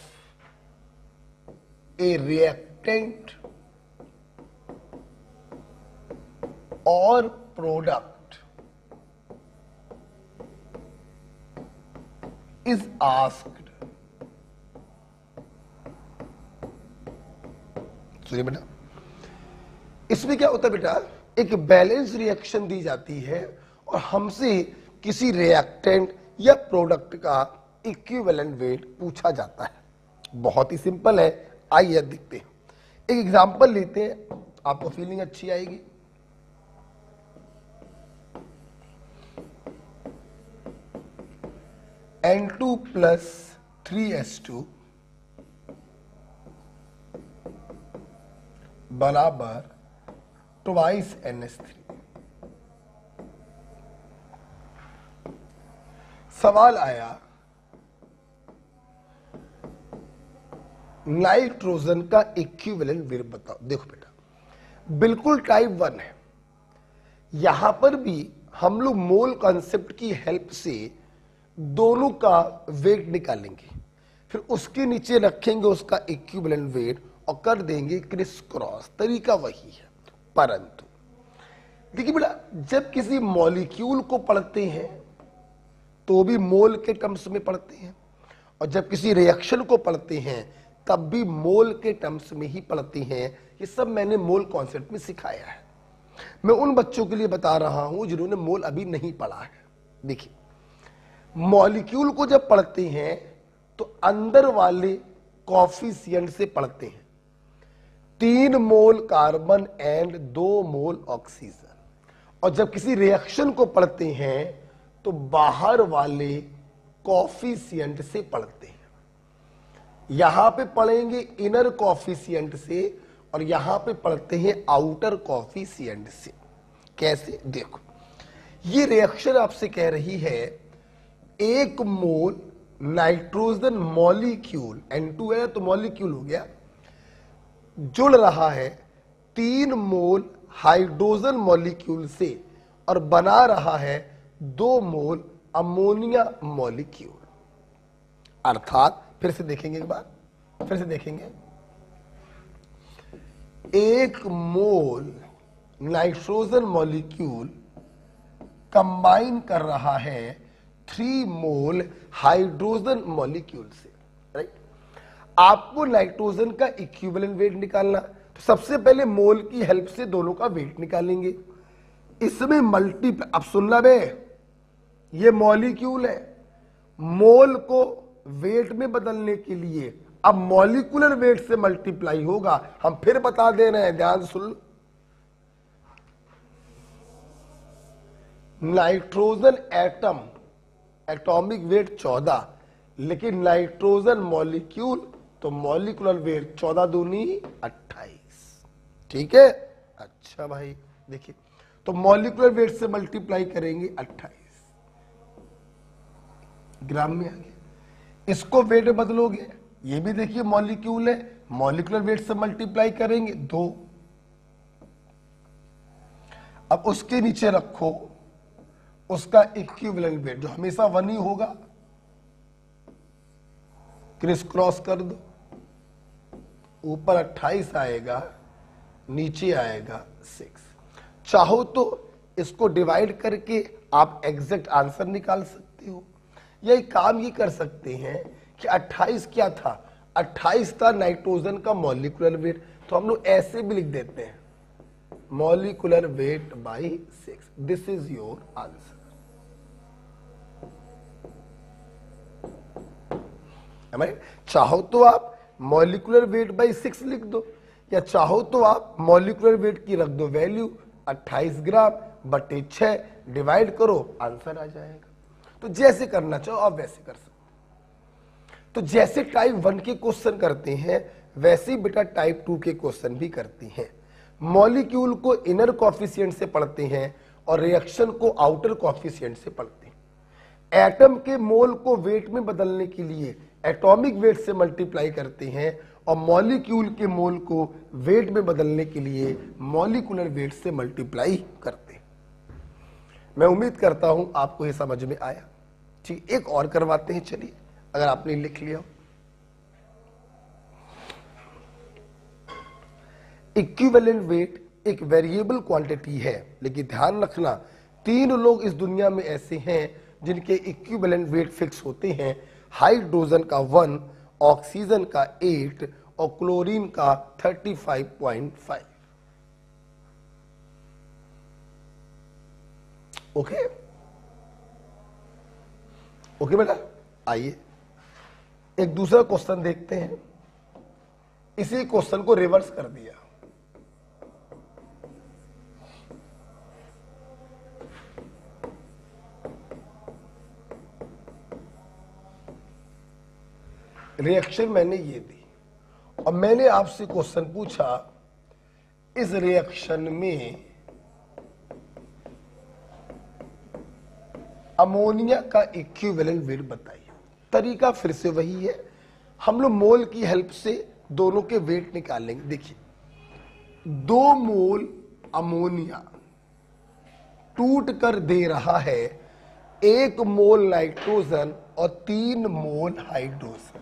a reactant or product is asked. सुनिए बेटा, इसमें क्या होता है बेटा, एक बैलेंस रिएक्शन दी जाती है और हमसे किसी रिएक्टेंट या प्रोडक्ट का इक्विवेलेंट वेट पूछा जाता है। बहुत ही सिंपल है, आइए देखते हैं। एक एग्जांपल लेते हैं, आपको फीलिंग अच्छी आएगी। N2 plus 3S2 बराबर ट्वाइस NH3। सवाल आया नाइट्रोजन का इक्विवेलेंट वेट बताओ। देखो बेटा बिल्कुल टाइप 1 है, यहां पर भी हम लोग मोल कॉन्सेप्ट की हेल्प से दोनों का वेट निकालेंगे, फिर उसके नीचे रखेंगे उसका इक्विवेलेंट वेट और कर देंगे क्रिस क्रॉस। तरीका वही है, परंतु देखिए बेटा जब किसी मॉलिक्यूल को पढ़ते हैं तो भी मोल के टर्म्स में पढ़ते हैं, और जब किसी रिएक्शन को पढ़ते हैं तब भी मोल के टर्म्स में ही पढ़ते हैं। ये सब मैंने मोल कॉन्सेप्ट में सिखाया है। मैं उन बच्चों के लिए बता रहा हूं जिन्होंने मोल अभी नहीं पढ़ा है। देखिए मॉलिक्यूल को जब पढ़ते हैं तो अंदर वाले कॉफिशिएंट से पढ़ते हैं, 3 mole carbon and 2 mole oxygen. और जब किसी रिएक्शन को पढ़ते हैं तो बाहर वाले कॉफिशिएंट से पढ़ते हैं। यहां पे पढ़ेंगे इनर कॉफिशिएंट से और यहां पे पढ़ते हैं आउटर कॉफिशिएंट से। कैसे? देखो ये रिएक्शन आपसे कह रही है 1 मोल नाइट्रोजन मॉलिक्यूल N2 है तो मॉलिक्यूल हो गया, जुड़ रहा है 3 मोल हाइड्रोजन मॉलिक्यूल से और बना रहा है 2 मोल अमोनिया मॉलिक्यूल। अर्थात फिर से देखेंगे एक बार, फिर से देखेंगे 1 मोल नाइट्रोजन मॉलिक्यूल कंबाइन कर रहा है 3 मोल हाइड्रोजन मॉलिक्यूल से, राइट। आपको नाइट्रोजन का इक्विवेलेंट वेट निकालना, तो सबसे पहले मोल की हेल्प से दोनों का वेट निकालेंगे। इसमें मल्टीप्लाई, अब सुनना बे, ये मॉलिक्यूल है, मोल को वेट में बदलने के लिए अब मॉलिक्यूलर वेट से मल्टीप्लाई होगा। हम फिर बता दे रहे हैं, ध्यान सुन लो। नाइट्रोजन एटम एटॉमिक वेट 14, लेकिन नाइट्रोजन मॉलिक्यूल तो मॉलिक्यूलर वेट 14 दूनी 28। ठीक है, अच्छा भाई देखिए, तो मॉलिक्यूलर वेट से मल्टीप्लाई करेंगे 28 ग्राम में आ गया। इसको वेट में बदलोगे, ये भी देखिए मॉलिक्यूल है, मॉलिक्यूलर वेट से मल्टीप्लाई करेंगे 2। अब उसके नीचे रखो उसका इक्विवेलेंट वेट जो हमेशा 1 ही होगा, क्रिस क्रॉस कर दो, ऊपर 28 आएगा, नीचे आएगा 6। चाहो तो इसको डिवाइड करके आप एग्जैक्ट आंसर निकाल सकते हो, या एक काम ये कर सकते हैं कि 28 क्या था, 28 था नाइट्रोजन का मॉलिक्यूलर वेट, तो हम लोग ऐसे भी लिख देते हैं molecular weight by 6। This is your answer. चाहो तो आप मॉलिक्यूलर वेट बाई 6 लिख दो, या चाहो तो आप मॉलिक्यूलर वेट की रख दो वैल्यू 28 ग्राम बटे 6, डिवाइड करो, आंसर आ जाएगा। तो जैसे करना चाहो आप वैसे कर सकते। तो जैसे टाइप 1 के क्वेश्चन करते हैं वैसे ही बेटा टाइप 2 के क्वेश्चन भी करते हैं। मॉलिक्यूल को इनर कॉफिशिएंट से पढ़ते हैं और रिएक्शन को आउटर कॉफिशिएंट से पढ़ते हैं। एटम के मोल को वेट में बदलने के लिए एटॉमिक वेट से मल्टीप्लाई करते हैं और मॉलिक्यूल के मोल को वेट में बदलने के लिए मॉलिक्यूलर वेट से मल्टीप्लाई करते हैं। मैं उम्मीद करता हूं आपको यह समझ में आया। ठीक, एक और करवाते हैं, चलिए, अगर आपने लिख लिया। इक्विवेलेंट वेट एक वेरिएबल क्वांटिटी है, लेकिन ध्यान रखना 3 लोग इस दुनिया में ऐसे हैं जिनके इक्विवेलेंट वेट फिक्स होते हैं। हाइड्रोजन का 1, ऑक्सीजन का 8 और क्लोरीन का 35.5। ओके ओके बेटा, आइए एक दूसरा क्वेश्चन देखते हैं। इसी क्वेश्चन को रिवर्स कर दिया। रिएक्शन मैंने ये दी और मैंने आपसे क्वेश्चन पूछा इस रिएक्शन में अमोनिया का इक्विवेलेंट वेट बताइए। तरीका फिर से वही है, हम लोग मोल की हेल्प से दोनों के वेट निकालेंगे। देखिए 2 मोल अमोनिया टूट कर दे रहा है 1 मोल नाइट्रोजन और 3 मोल हाइड्रोजन।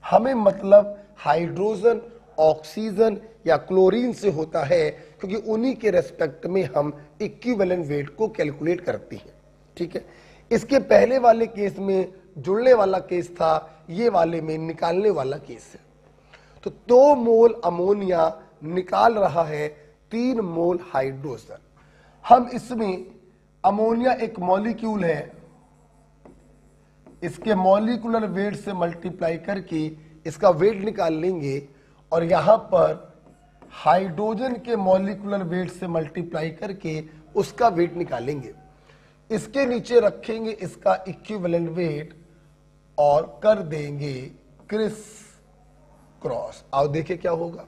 हमें मतलब हाइड्रोजन ऑक्सीजन या क्लोरीन से होता है, क्योंकि उन्हीं के रेस्पेक्ट में हम इक्विवेलेंट वेट को कैलकुलेट करते हैं। ठीक है, इसके पहले वाले केस में जुड़ने वाला केस था, ये वाले में निकालने वाला केस है। तो 2 मोल अमोनिया निकाल रहा है 3 मोल हाइड्रोजन। हम इसमें अमोनिया एक मॉलिक्यूल है, इसके मॉलिक्यूलर वेट से मल्टीप्लाई करके इसका वेट निकाल लेंगे और यहां पर हाइड्रोजन के मॉलिक्यूलर वेट से मल्टीप्लाई करके उसका वेट निकालेंगे। इसके नीचे रखेंगे इसका इक्विवेलेंट वेट और कर देंगे क्रिस क्रॉस। आओ देखें क्या होगा।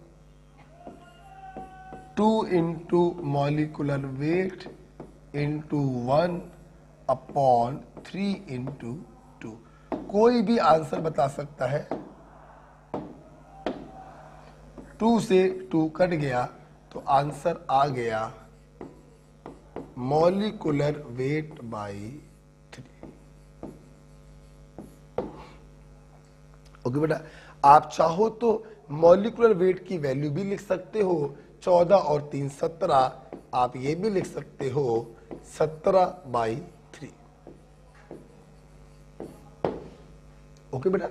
2 into molecular weight into 1/3 into 2। कोई भी आंसर बता सकता है। 2 से 2 कट गया तो आंसर आ गया मॉलिक्यूलर वेट बाई 3। ओके बेटा, आप चाहो तो मॉलिक्यूलर वेट की वैल्यू भी लिख सकते हो 14 और 3 17। आप ये भी लिख सकते हो 17/3। ओके बेटा,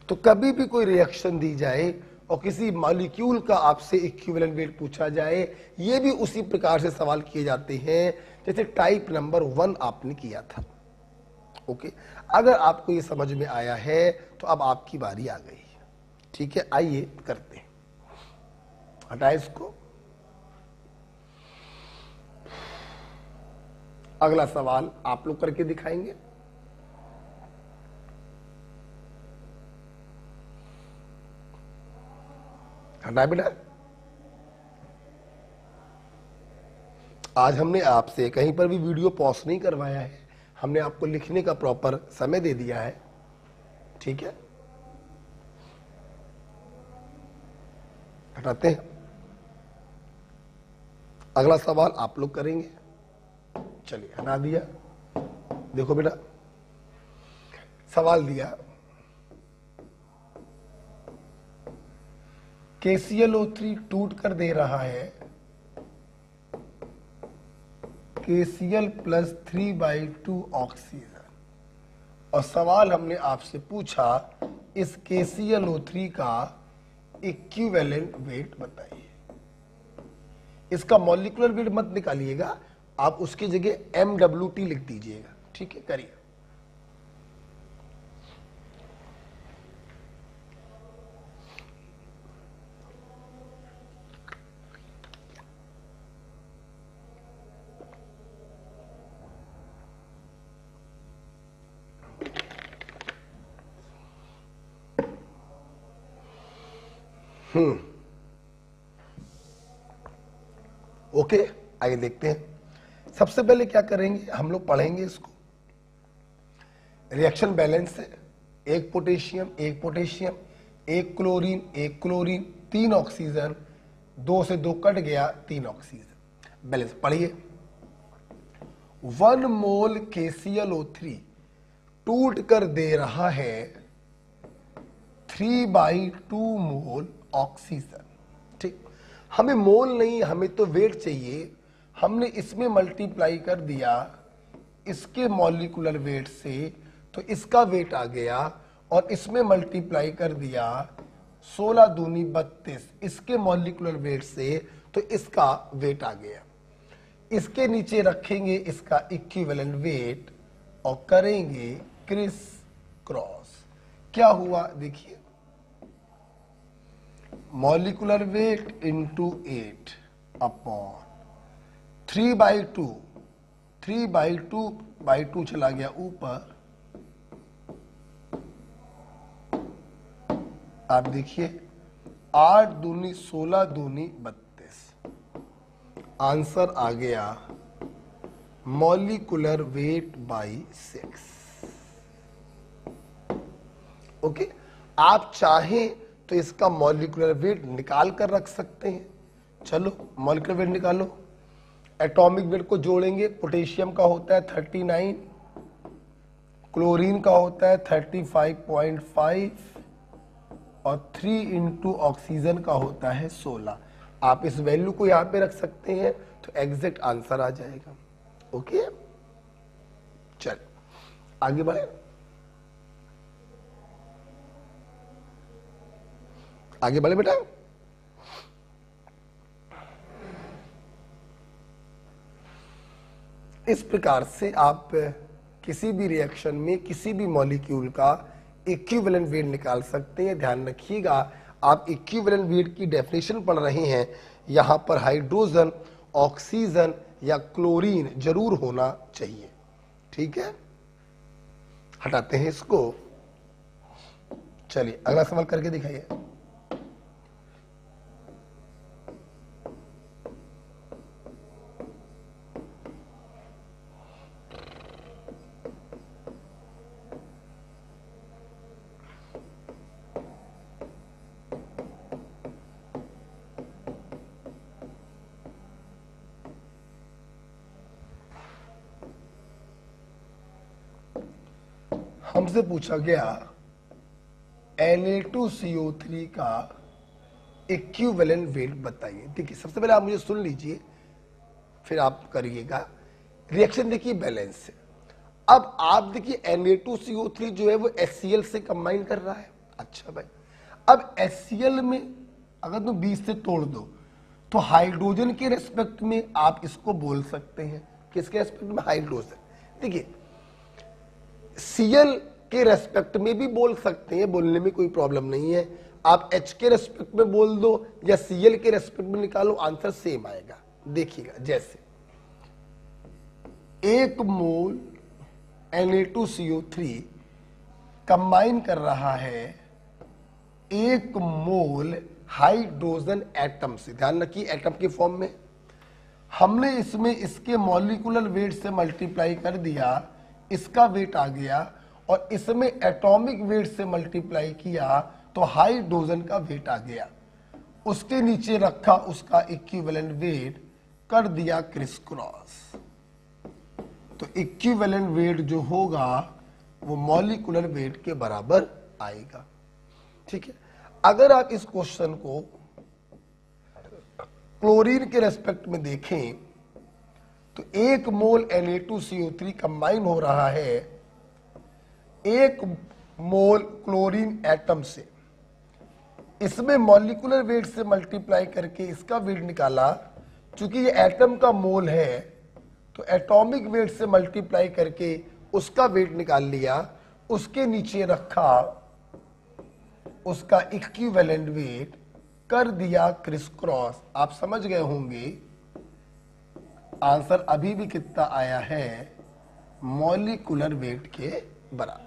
तो कभी भी कोई रिएक्शन दी जाए और किसी मॉलिक्यूल का आपसे इक्विवेलेंट वेट पूछा जाए, ये भी उसी प्रकार से सवाल किए जाते हैं जैसे टाइप नंबर 1 आपने किया था। ओके, अगर आपको ये समझ में आया है तो अब आपकी बारी आ गई। ठीक है, आइए करते हैं। हटाए इसको। अगला सवाल आप लोग करके दिखाएंगे। हटाए बेटा। आज हमने आपसे कहीं पर भी वीडियो पॉज नहीं करवाया है, हमने आपको लिखने का प्रॉपर समय दे दिया है। ठीक है, हटाते हैं। अगला सवाल आप लोग करेंगे। चलिए, हटा दिया। देखो बेटा, सवाल दिया KClO3 टूट कर दे रहा है KCl + 3/2 ऑक्सीजन, और सवाल हमने आपसे पूछा इस KClO3 का इक्विवेलेंट वेट बताइए। इसका मॉलिक्यूलर वेट मत निकालिएगा, आप उसकी जगह MWT लिख दीजिएगा। ठीक है, करिए। ओके, आइए देखते हैं। सबसे पहले क्या करेंगे, हम लोग पढ़ेंगे इसको। रिएक्शन बैलेंस है, 1 potassium 1 potassium, 1 chlorine 1 chlorine, 3 oxygen, 2 से 2 कट गया 3 ऑक्सीजन। बैलेंस पढ़िए। 1 मोल KClO3 टूट कर दे रहा है 3/2 मोल ऑक्सीजन। ठीक, हमें मोल नहीं, हमें तो वेट चाहिए। हमने इसमें मल्टीप्लाई कर दिया इसके मॉलिक्यूलर वेट से, तो इसका वेट आ गया, और इसमें मल्टीप्लाई कर दिया 16 दूनी 32 इसके मॉलिक्यूलर वेट से, तो इसका वेट आ गया। इसके नीचे रखेंगे इसका इक्विवेलेंट वेट और करेंगे क्रिस क्रॉस। क्या हुआ देखिए, मॉलिक्यूलर वेट इंटू 8/3/2, 3/2 चला गया ऊपर। आप देखिए 8 दूनी 16 दूनी 32, आंसर आ गया मॉलिक्यूलर वेट बाय 6। ओके, आप चाहें तो इसका मॉलिक्यूलर वेट निकाल कर रख सकते हैं। चलो मॉलिक्यूलर वेट निकालो। एटॉमिक वेट को जोड़ेंगे। पोटेशियम का होता है 39, क्लोरीन का होता है 35.5 और 3 इंटू ऑक्सीजन का होता है 16। आप इस वैल्यू को यहां पे रख सकते हैं तो एग्जैक्ट आंसर आ जाएगा। ओके, चल आगे बढ़े। आगे बढ़े बेटा। इस प्रकार से आप किसी भी रिएक्शन में किसी भी मॉलिक्यूल का इक्विवेलेंट वेट निकाल सकते हैं। ध्यान रखिएगा, आप इक्विवेलेंट वेट की डेफिनेशन पढ़ रहे हैं, यहां पर हाइड्रोजन, ऑक्सीजन या क्लोरीन जरूर होना चाहिए। ठीक है, हटाते हैं इसको। चलिए अगला सवाल करके दिखाइए। हमसे पूछा गया Na2CO3 का इक्विवेलेंट वेट बताइए। देखिए सबसे पहले आप मुझे सुन लीजिए, फिर आप करिएगा। रिएक्शन देखिए बैलेंस से। अब आप देखिए Na2CO3 जो है वो HCl से कंबाइन कर रहा है। अच्छा भाई, अब HCl में अगर तुम 20 से तोड़ दो तो हाइड्रोजन के रेस्पेक्ट में आप इसको बोल सकते हैं। किसके रेस्पेक्ट में? हाइड्रोजन। देखिए Cl के रेस्पेक्ट में भी बोल सकते हैं, बोलने में कोई प्रॉब्लम नहीं है। आप H के रेस्पेक्ट में बोल दो या Cl के रेस्पेक्ट में निकालो, आंसर सेम आएगा। देखिएगा, जैसे 1 मोल Na2CO3 कंबाइन कर रहा है 1 मोल हाइड्रोजन एटम से। ध्यान रखिए एटम के फॉर्म में। हमने इसमें इसके मॉलिक्यूलर वेट से मल्टीप्लाई कर दिया, इसका वेट आ गया, और इसमें एटॉमिक वेट से मल्टीप्लाई किया तो हाइड्रोजन का वेट आ गया। उसके नीचे रखा उसका इक्विवेलेंट वेट, कर दिया क्रिस क्रॉस। तो इक्विवेलेंट वेट जो होगा वो मॉलिक्यूलर वेट के बराबर आएगा। ठीक है, अगर आप इस क्वेश्चन को क्लोरीन के रेस्पेक्ट में देखें तो 1 मोल Na2CO3 कंबाइन हो रहा है 1 मोल क्लोरीन एटम से। इसमें मॉलिक्यूलर वेट से मल्टीप्लाई करके इसका वेट निकाला। चूंकि ये एटम का मोल है तो एटॉमिक वेट से मल्टीप्लाई करके उसका वेट निकाल लिया। उसके नीचे रखा उसका इक्विवेलेंट वेट, कर दिया क्रिस क्रॉस। आप समझ गए होंगे आंसर अभी भी कितना आया है? मॉलिक्यूलर वेट के बराबर।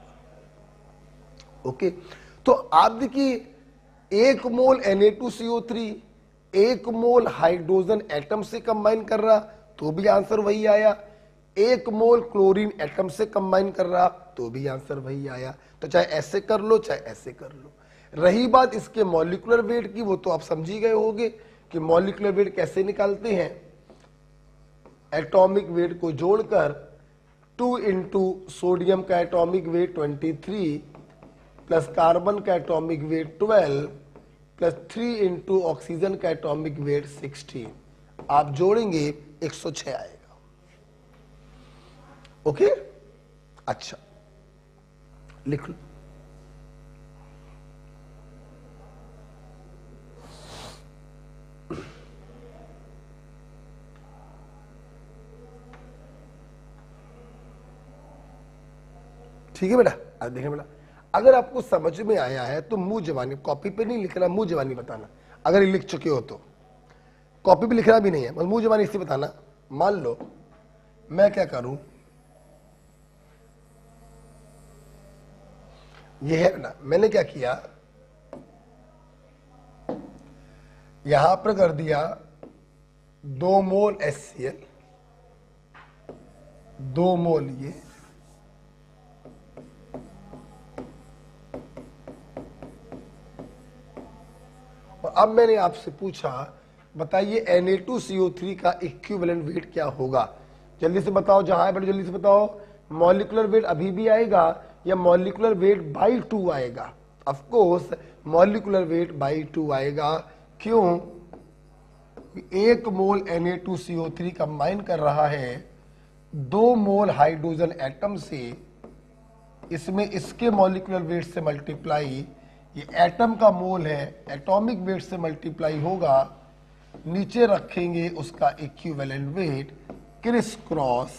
ओके, तो आप देखिए 1 मोल Na2CO3 1 मोल हाइड्रोजन एटम से कंबाइन कर रहा तो भी आंसर वही आया। 1 मोल क्लोरीन एटम से कंबाइन कर रहा तो भी आंसर वही आया। तो चाहे ऐसे कर लो चाहे ऐसे कर लो। रही बात इसके मॉलिक्यूलर वेट की, वो तो आप समझ ही गए होंगे कि मॉलिक्यूलर वेट कैसे निकालते हैं। एटॉमिक वेट को जोड़कर 2 इंटू सोडियम का एटॉमिक वेट 23 प्लस कार्बन का atomic weight 12 plus 3 into oxygen का एटॉमिक वेट 16, आप जोड़ेंगे 106 आएगा। ओके, अच्छा लिख लो। ठीक है बेटा, अब देखिए बेटा, अगर आपको समझ में आया है तो मुंह जवानी, कॉपी पे नहीं लिखना, मुंह जवानी बताना। अगर लिख चुके हो तो कॉपी पे लिखना भी नहीं है, बस मुंह जवानी इससे बताना। मान लो मैं क्या करूं, ये है ना, मैंने क्या किया, यहां पर कर दिया 2 मोल HCl, 2 मोल ये, और अब मैंने आपसे पूछा बताइए Na2CO3 का इक्विवेलेंट वेट क्या होगा। जल्दी से बताओ, जहां है बड़े जल्दी से बताओ। मॉलिक्यूलर वेट अभी भी आएगा या मॉलिक्यूलर वेट बाई 2 आएगा? Of course molecular weight by 2 आएगा। क्यों? 1 मोल Na2CO3 कंबाइन कर रहा है 2 मोल हाइड्रोजन एटम से, इसमें इसके मॉलिक्यूलर वेट से मल्टीप्लाई, ये एटम का मोल है, एटॉमिक वेट से मल्टीप्लाई होगा, नीचे रखेंगे उसका equivalent weight, criss cross,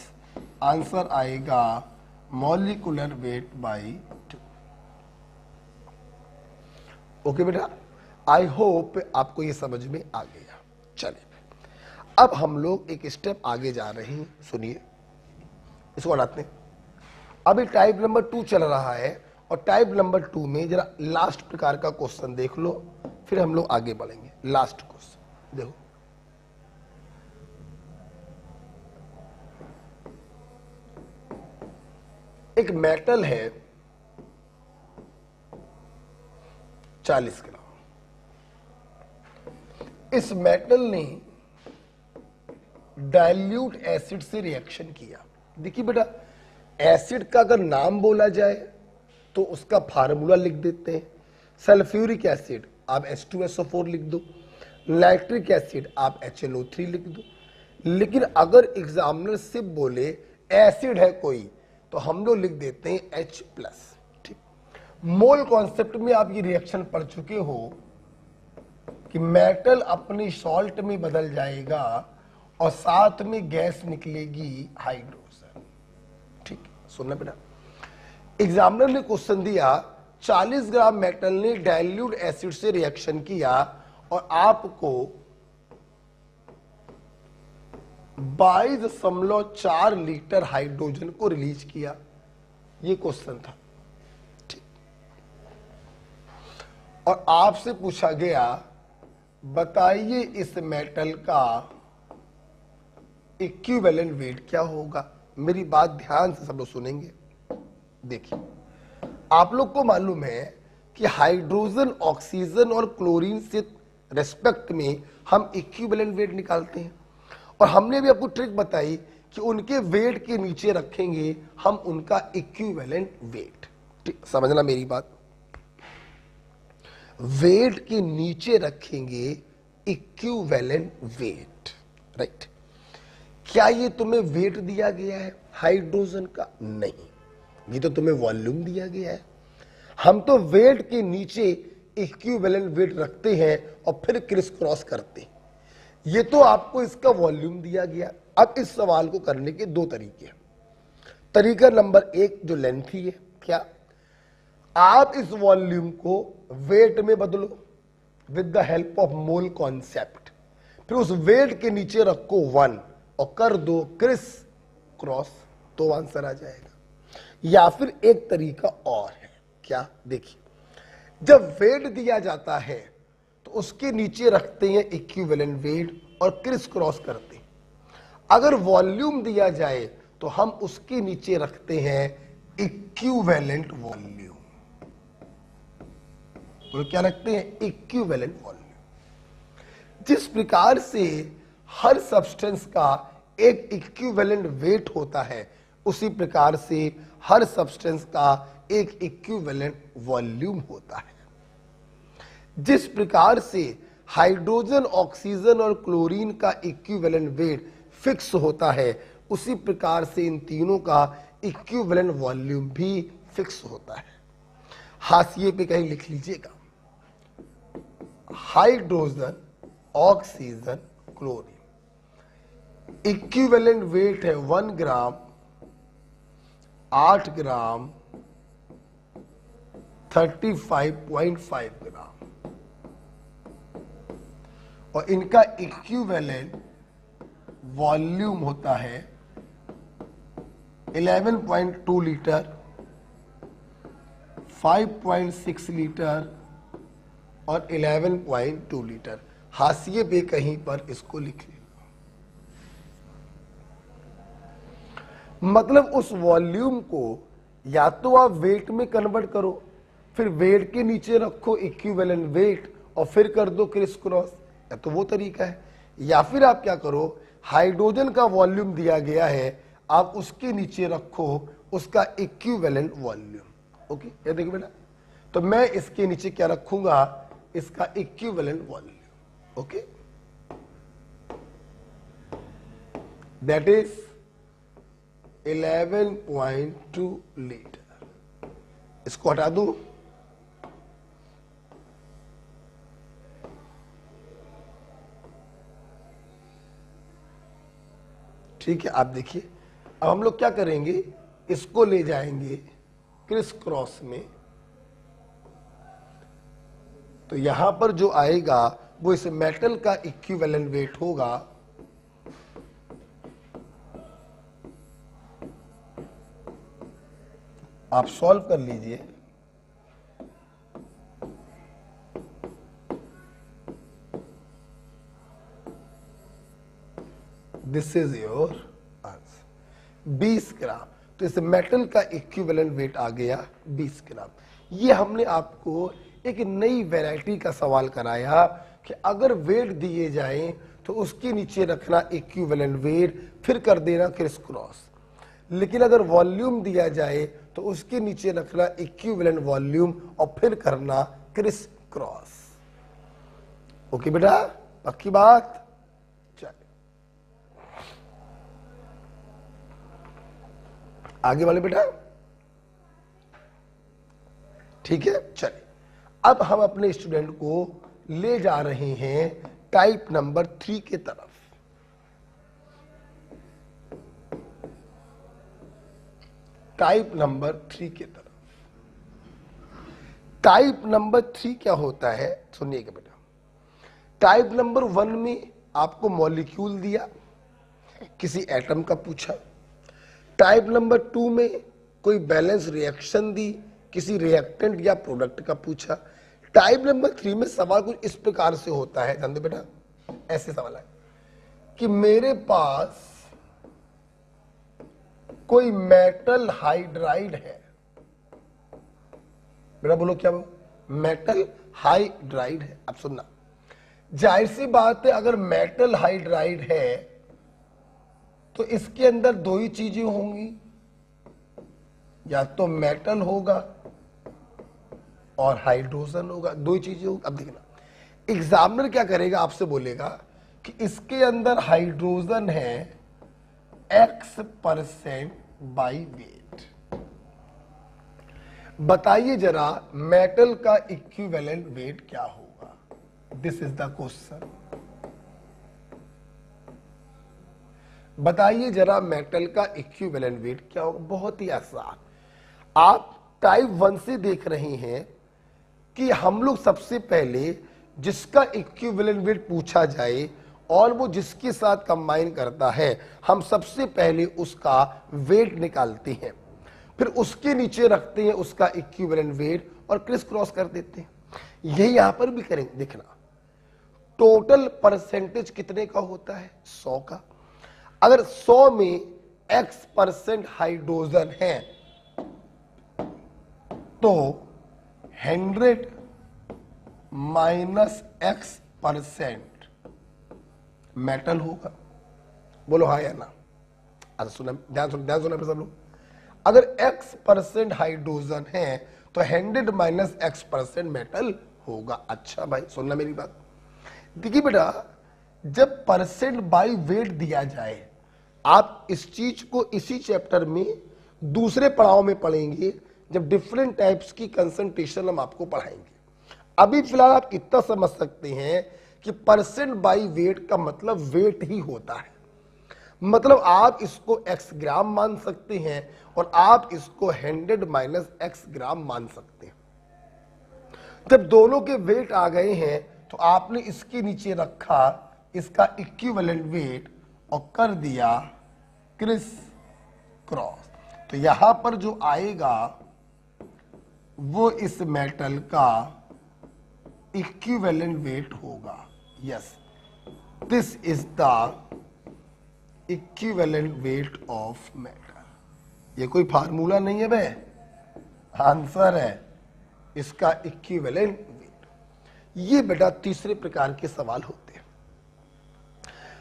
answer आएगा मॉलिक्यूलर वेट बाई 2। ओके बेटा, आई होप आपको ये समझ में आ गया। चलिए अब हम लोग एक स्टेप आगे जा रहे हैं, सुनिए, इसको हटाते हैं। अभी टाइप नंबर 2 चल रहा है और टाइप नंबर 2 में जरा लास्ट प्रकार का क्वेश्चन देख लो, फिर हम लोग आगे बढ़ेंगे। लास्ट क्वेश्चन देखो, एक मेटल है 40 ग्राम। इस मेटल ने डाइल्यूट एसिड से रिएक्शन किया। देखिए बेटा, एसिड का अगर नाम बोला जाए तो उसका फार्मूला लिख देते हैं। सल्फ्यूरिक एसिड आप H2SO4 लिख दो, नाइट्रिक एसिड आप HNO3 लिख दो। लेकिन अगर एग्जामिनर सिर्फ बोले एसिड है कोई, तो हम लोग लिख देते हैं H+। ठीक, मोल कॉन्सेप्ट में आप ये रिएक्शन पढ़ चुके हो कि मेटल अपनी सॉल्ट में बदल जाएगा और साथ में गैस निकलेगी हाइड्रोजन। ठीक, सुनना बेटा, एग्जामिनर ने क्वेश्चन दिया 40 ग्राम मेटल ने डाइल्यूट एसिड से रिएक्शन किया और आपको 22.4 लीटर हाइड्रोजन को रिलीज किया। ये क्वेश्चन था। ठीक, और आपसे पूछा गया बताइए इस मेटल का इक्विवेलेंट वेट क्या होगा। मेरी बात ध्यान से सब लोग सुनेंगे। देखिए, आप लोग को मालूम है कि हाइड्रोजन, ऑक्सीजन और क्लोरीन से रेस्पेक्ट में हम इक्विवेलेंट वेट निकालते हैं, और हमने भी आपको ट्रिक बताई कि उनके वेट के नीचे रखेंगे हम उनका इक्विवेलेंट वेट। ठीक, समझना मेरी बात, वेट के नीचे रखेंगे इक्विवेलेंट वेट, राइट। क्या ये तुम्हें वेट दिया गया है हाइड्रोजन का? नहीं, ये तो तुम्हें वॉल्यूम दिया गया है। हम तो वेट के नीचे इक्विवेलेंट वेट रखते हैं और फिर क्रिस क्रॉस करते हैं। ये तो आपको इसका वॉल्यूम दिया गया। अब इस सवाल को करने के 2 तरीके हैं। तरीका नंबर 1 जो लेंथी है, क्या आप इस वॉल्यूम को वेट में बदलो with the help of mole concept, फिर उस वेट के नीचे रखो 1 और कर दो क्रिस क्रॉस, तो आंसर आ जाएगा। या फिर एक तरीका और है, क्या? देखिए, जब वेट दिया जाता है तो उसके नीचे रखते हैं इक्विवेलेंट वेट और क्रिस क्रॉस करते हैं। अगर वॉल्यूम दिया जाए तो हम उसके नीचे रखते हैं इक्विवेलेंट वॉल्यूम। तो क्या रखते हैं? Equivalent volume. जिस प्रकार से हर सब्सटेंस का एक इक्विवेलेंट वेट होता है, उसी प्रकार से हर सब्सटेंस का एक इक्विवेलेंट वॉल्यूम होता है। जिस प्रकार से हाइड्रोजन, ऑक्सीजन और क्लोरीन का इक्विवेलेंट वेट फिक्स होता है, उसी प्रकार से इन तीनों का इक्विवेलेंट वॉल्यूम भी फिक्स होता है। हाशिए पे कहीं लिख लीजिएगा, hydrogen, oxygen, chlorine, equivalent weight है 1 ग्राम, 8 ग्राम, 35.5 ग्राम, और इनका इक्विवेलेंट वॉल्यूम होता है 11.2 लीटर, 5.6 लीटर और 11.2 लीटर। हाशिए पे कहीं पर इसको लिख लेना। मतलब उस वॉल्यूम को या तो आप वेट में कन्वर्ट करो, फिर वेट के नीचे रखो इक्विवेलेंट वेट और फिर कर दो क्रिस क्रॉस, या तो वो तरीका है, या फिर आप क्या करो, हाइड्रोजन का वॉल्यूम दिया गया है, आप उसके नीचे रखो उसका इक्विवेलेंट वॉल्यूम। ओके, ये देखिए बेटा, तो मैं इसके नीचे क्या रखूंगा, इसका equivalent volume. Okay, that is 11.2 litre. इसको हटा दूं, ठीक है। आप देखिए, अब हम लोग क्या करेंगे, इसको ले जाएंगे क्रिस क्रॉस में, तो यहां पर जो आएगा वो इस मेटल का इक्विवेलेंट वेट होगा, आप सॉल्व कर लीजिए। दिस इज योर आंसर 20 ग्राम। तो इस मेटल का इक्विवेलेंट वेट आ गया 20 ग्राम। ये हमने आपको एक नई वैरायटी का सवाल कराया कि अगर वेट दिए जाएं तो उसके नीचे रखना इक्विवेलेंट वेट, फिर कर देना क्रिस क्रॉस। लेकिन अगर वॉल्यूम दिया जाए तो उसके नीचे रखना इक्विवेलेंट वॉल्यूम और फिर करना क्रिस क्रॉस। ओके बेटा, पक्की बात। चलिए आगे वाले बेटा, ठीक है। चलिए अब हम अपने स्टूडेंट को ले जा रहे हैं टाइप नंबर 3 के तरफ। टाइप नंबर 3 की तरफ। टाइप नंबर 3 क्या होता है, सुनिएगा बेटा। टाइप नंबर 1 में आपको मॉलिक्यूल दिया, किसी एटम का पूछा। टाइप नंबर 2 में कोई बैलेंस रिएक्शन दी, किसी रिएक्टेंट या प्रोडक्ट का पूछा। टाइप नंबर 3 में सवाल कुछ इस प्रकार से होता है, जानते बेटा, ऐसे सवाल है कि मेरे पास कोई मेटल हाइड्राइड है। बेटा बोलो क्या, मेटल हाइड्राइड है। अब सुनना, जाहिर सी बात है, अगर मेटल हाइड्राइड है तो इसके अंदर दो ही चीजें होंगी, या तो मेटल होगा और हाइड्रोजन होगा, दो ही चीजें होंगी। अब देखना, एग्जामिनर क्या करेगा, आपसे बोलेगा कि इसके अंदर हाइड्रोजन है X% बाई वेट, बताइए जरा मेटल का इक्विवेलेंट वेट क्या होगा। This is the question. बताइए जरा मेटल का इक्विवेलेंट वेट क्या होगा। बहुत ही आसान, आप टाइप 1 से देख रहे हैं कि हम लोग सबसे पहले जिसका इक्विवेलेंट वेट पूछा जाए और वो जिसके साथ कंबाइन करता है, हम सबसे पहले उसका वेट निकालते हैं, फिर उसके नीचे रखते हैं उसका इक्विवेलेंट वेट और क्रिस क्रॉस कर देते हैं। यही यहां पर भी करेंगे। देखना, टोटल परसेंटेज कितने का होता है, 100 का। अगर 100 में X% हाइड्रोजन है तो 100 माइनस X% मेटल होगा। बोलो हाँ या ना। अरे सुना, ध्यान सुना सब लोग। अगर X% हाइड्रोजन है तो 100 माइनस X% मेटल होगा। अच्छा भाई सुनना मेरी बात। देखिए बेटा, जब परसेंट बाई वेट दिया जाए, आप इस चीज को इसी चैप्टर में दूसरे पड़ाव में पढ़ेंगे, जब डिफरेंट टाइप्स की कंसंट्रेशन हम आपको पढ़ाएंगे। अभी फिलहाल आप इतना समझ सकते हैं कि परसेंट बाई वेट का मतलब वेट ही होता है। मतलब आप इसको x ग्राम मान सकते हैं और आप इसको 100 माइनस x ग्राम मान सकते हैं। जब दोनों के वेट आ गए हैं तो आपने इसके नीचे रखा इसका इक्विवेलेंट वेट और कर दिया क्रिस क्रॉस। तो यहां पर जो आएगा वो इस मेटल का इक्विवेलेंट वेट होगा। Yes, this is the equivalent weight of metal. ये कोई फार्मूला नहीं है बे, आंसर है इसका इक्विवेलेंट वेट। ये बेटा तीसरे प्रकार के सवाल होते हैं।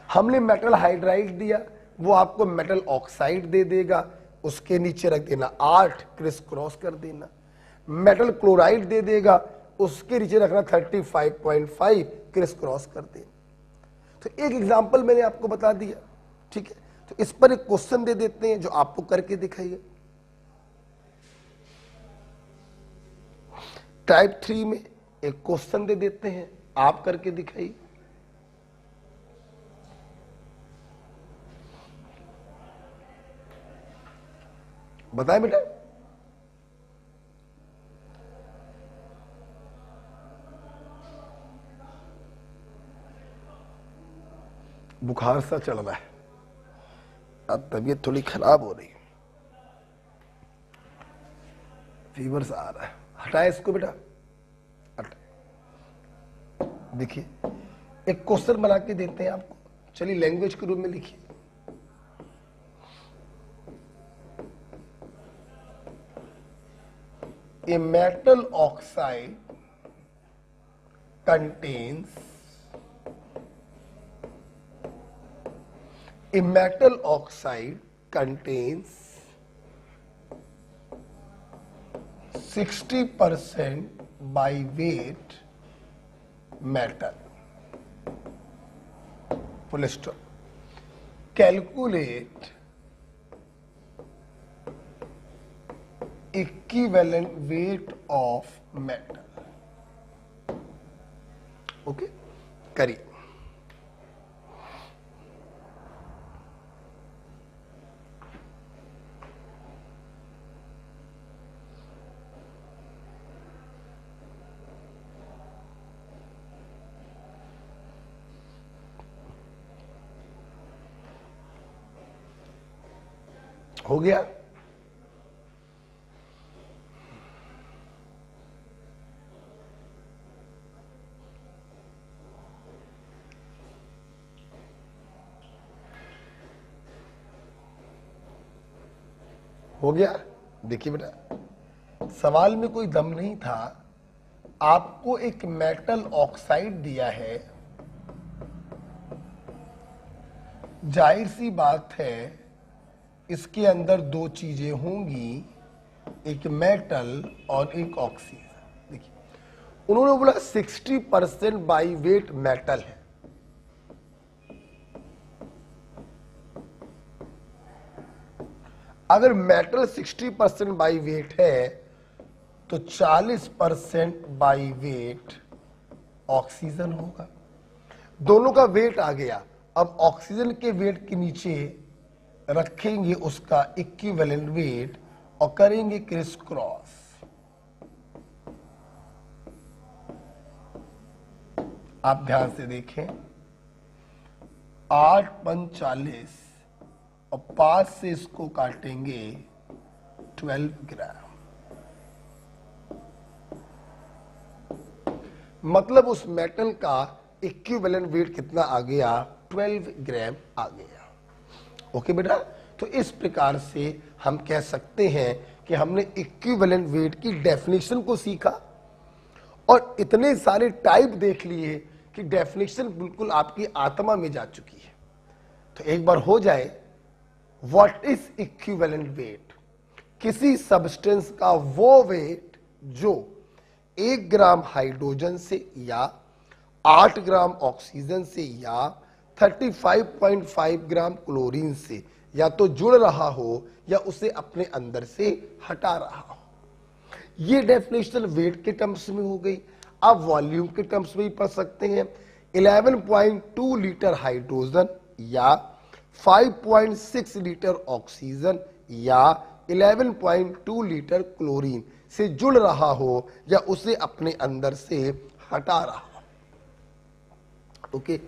हमने मेटल हाइड्राइड दिया, वो आपको मेटल ऑक्साइड दे देगा, उसके नीचे रख देना 8, क्रिस क्रॉस कर देना। मेटल क्लोराइड दे देगा, उसके नीचे रखना 35.5, क्रिस क्रॉस कर देना। तो एक एग्जांपल मैंने आपको बता दिया, ठीक है। तो इस पर एक क्वेश्चन दे देते हैं जो आपको करके दिखाइए। टाइप 3 में एक क्वेश्चन दे देते हैं, आप करके दिखाइए। बताएं बेटा। बुखार सा चल रहा है, अब तबीयत थोड़ी खराब हो रही है, फीवर सा आ रहा है। हटाए इसको बेटा, हटाए। देखिए एक क्वेश्चन बना के देते हैं आपको, चलिए लैंग्वेज के रूप में लिखिए। A metal oxide contains a metal oxide contains 60% by weight metal. Full stop. Calculate equivalent weight of metal. Okay, करिए। हो गया? हो गया। देखिए बेटा, सवाल में कोई दम नहीं था, आपको एक मेटल ऑक्साइड दिया है, जाहिर सी बात है इसके अंदर दो चीजें होंगी, एक मेटल और एक ऑक्सीजन। देखिए उन्होंने बोला 60% बाई वेट मेटल है। अगर मेटल 60% बाई वेट है तो 40% बाई वेट ऑक्सीजन होगा। दोनों का वेट आ गया। अब ऑक्सीजन के वेट के नीचे रखेंगे उसका इक्विवेलेंट वेट और करेंगे क्रिस क्रॉस। आप ध्यान से देखें, 8 × 40 और 5 से इसको काटेंगे 12 ग्राम। मतलब उस मेटल का इक्विवेलेंट वेट कितना आ गया? 12 ग्राम आ गया। ओके बेटा, तो इस प्रकार से हम कह सकते हैं कि हमने इक्विवेलेंट वेट की डेफिनेशन को सीखा और इतने सारे टाइप देख लिए कि डेफिनेशन बिल्कुल आपकी आत्मा में जा चुकी है। तो एक बार हो जाए, व्हाट इज इक्विवेलेंट वेट? किसी सब्सटेंस का वो वेट जो 1 ग्राम हाइड्रोजन से या 8 ग्राम ऑक्सीजन से या 35.5 ग्राम क्लोरीन से या तो जुड़ रहा हो या उसे अपने अंदर से हटा रहा हो। ये डेफिनेशन वेट के टर्म्स में हो गई। आप वॉल्यूम के टर्म्स में भी पढ़ सकते हैं। 11.2 लीटर हाइड्रोजन या 5.6 लीटर ऑक्सीजन या 11.2 लीटर क्लोरीन से जुड़ रहा हो या उसे अपने अंदर से हटा रहा हो। ओके,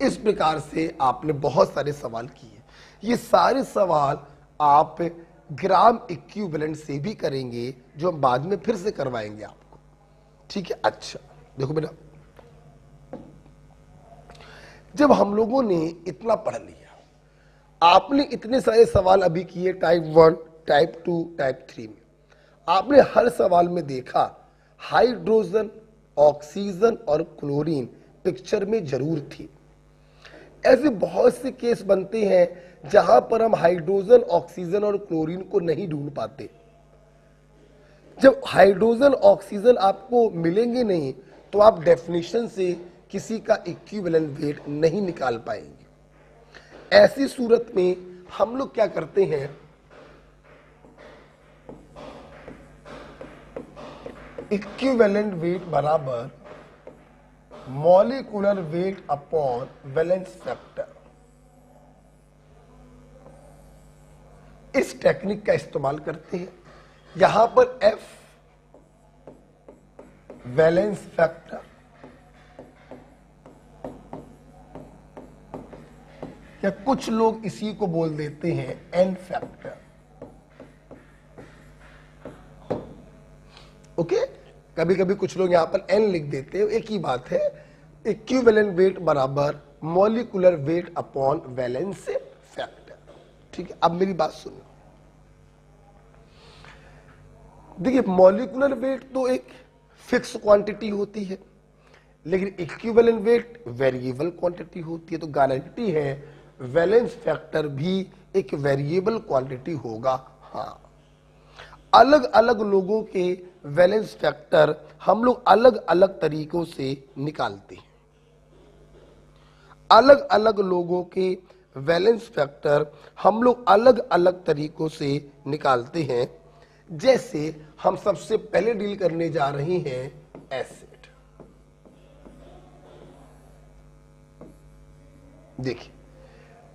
इस प्रकार से आपने बहुत सारे सवाल किए। ये सारे सवाल आप ग्राम इक्विवेलेंट से भी करेंगे, जो हम बाद में फिर से करवाएंगे आपको। ठीक है, अच्छा देखो बेटा, जब हम लोगों ने इतना पढ़ लिया, आपने इतने सारे सवाल अभी किए टाइप 1, टाइप 2 टाइप 3 में आपने हर सवाल में देखा हाइड्रोजन, ऑक्सीजन और क्लोरीन पिक्चर में जरूर थी। ऐसे बहुत से केस बनते हैं जहां पर हम हाइड्रोजन, ऑक्सीजन और क्लोरीन को नहीं ढूंढ पाते। जब हाइड्रोजन, ऑक्सीजन आपको मिलेंगे नहीं तो आप डेफिनेशन से किसी का इक्विवेलेंट वेट नहीं निकाल पाएंगे। ऐसी सूरत में हम लोग क्या करते हैं, इक्विवेलेंट वेट बराबर molecular weight upon valence factor, इस टेक्निक का इस्तेमाल करते हैं। यहां पर F वैलेंस फैक्टर या कुछ लोग इसी को बोल देते हैं N फैक्टर। ओके, कभी कभी कुछ लोग यहां पर N लिख देते हैं, एक ही बात है। इक्विवेलेंट वेट बराबर molecular weight upon valence factor. ठीक है, अब मेरी बात सुनो। देखिए, मॉलिक्यूलर वेट तो एक फिक्स क्वांटिटी होती है, लेकिन इक्विवेलेंट वेट वेरिएबल क्वांटिटी होती है। तो गारंटी है वैलेंस फैक्टर भी एक वेरिएबल क्वांटिटी होगा। हाँ, अलग अलग लोगों के वैलेंस फैक्टर हम लोग अलग अलग तरीकों से निकालते हैं। अलग अलग लोगों के वैलेंस फैक्टर हम लोग अलग अलग तरीकों से निकालते हैं। जैसे हम सबसे पहले डील करने जा रहे हैं एसिड। देखिए,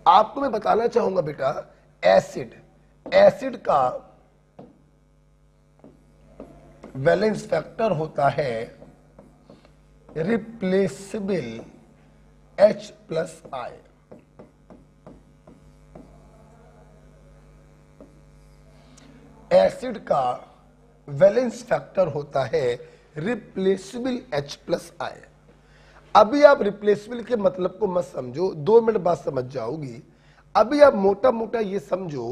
आपको मैं बताना चाहूंगा बेटा, एसिड का वैलेंस फैक्टर होता है रिप्लेसेबल H+I। एसिड का वैलेंस फैक्टर होता है रिप्लेसेबल H+I। अभी आप रिप्लेसेबल के मतलब को मत समझो, 2 मिनट बाद समझ जाओगी। अभी आप मोटा मोटा ये समझो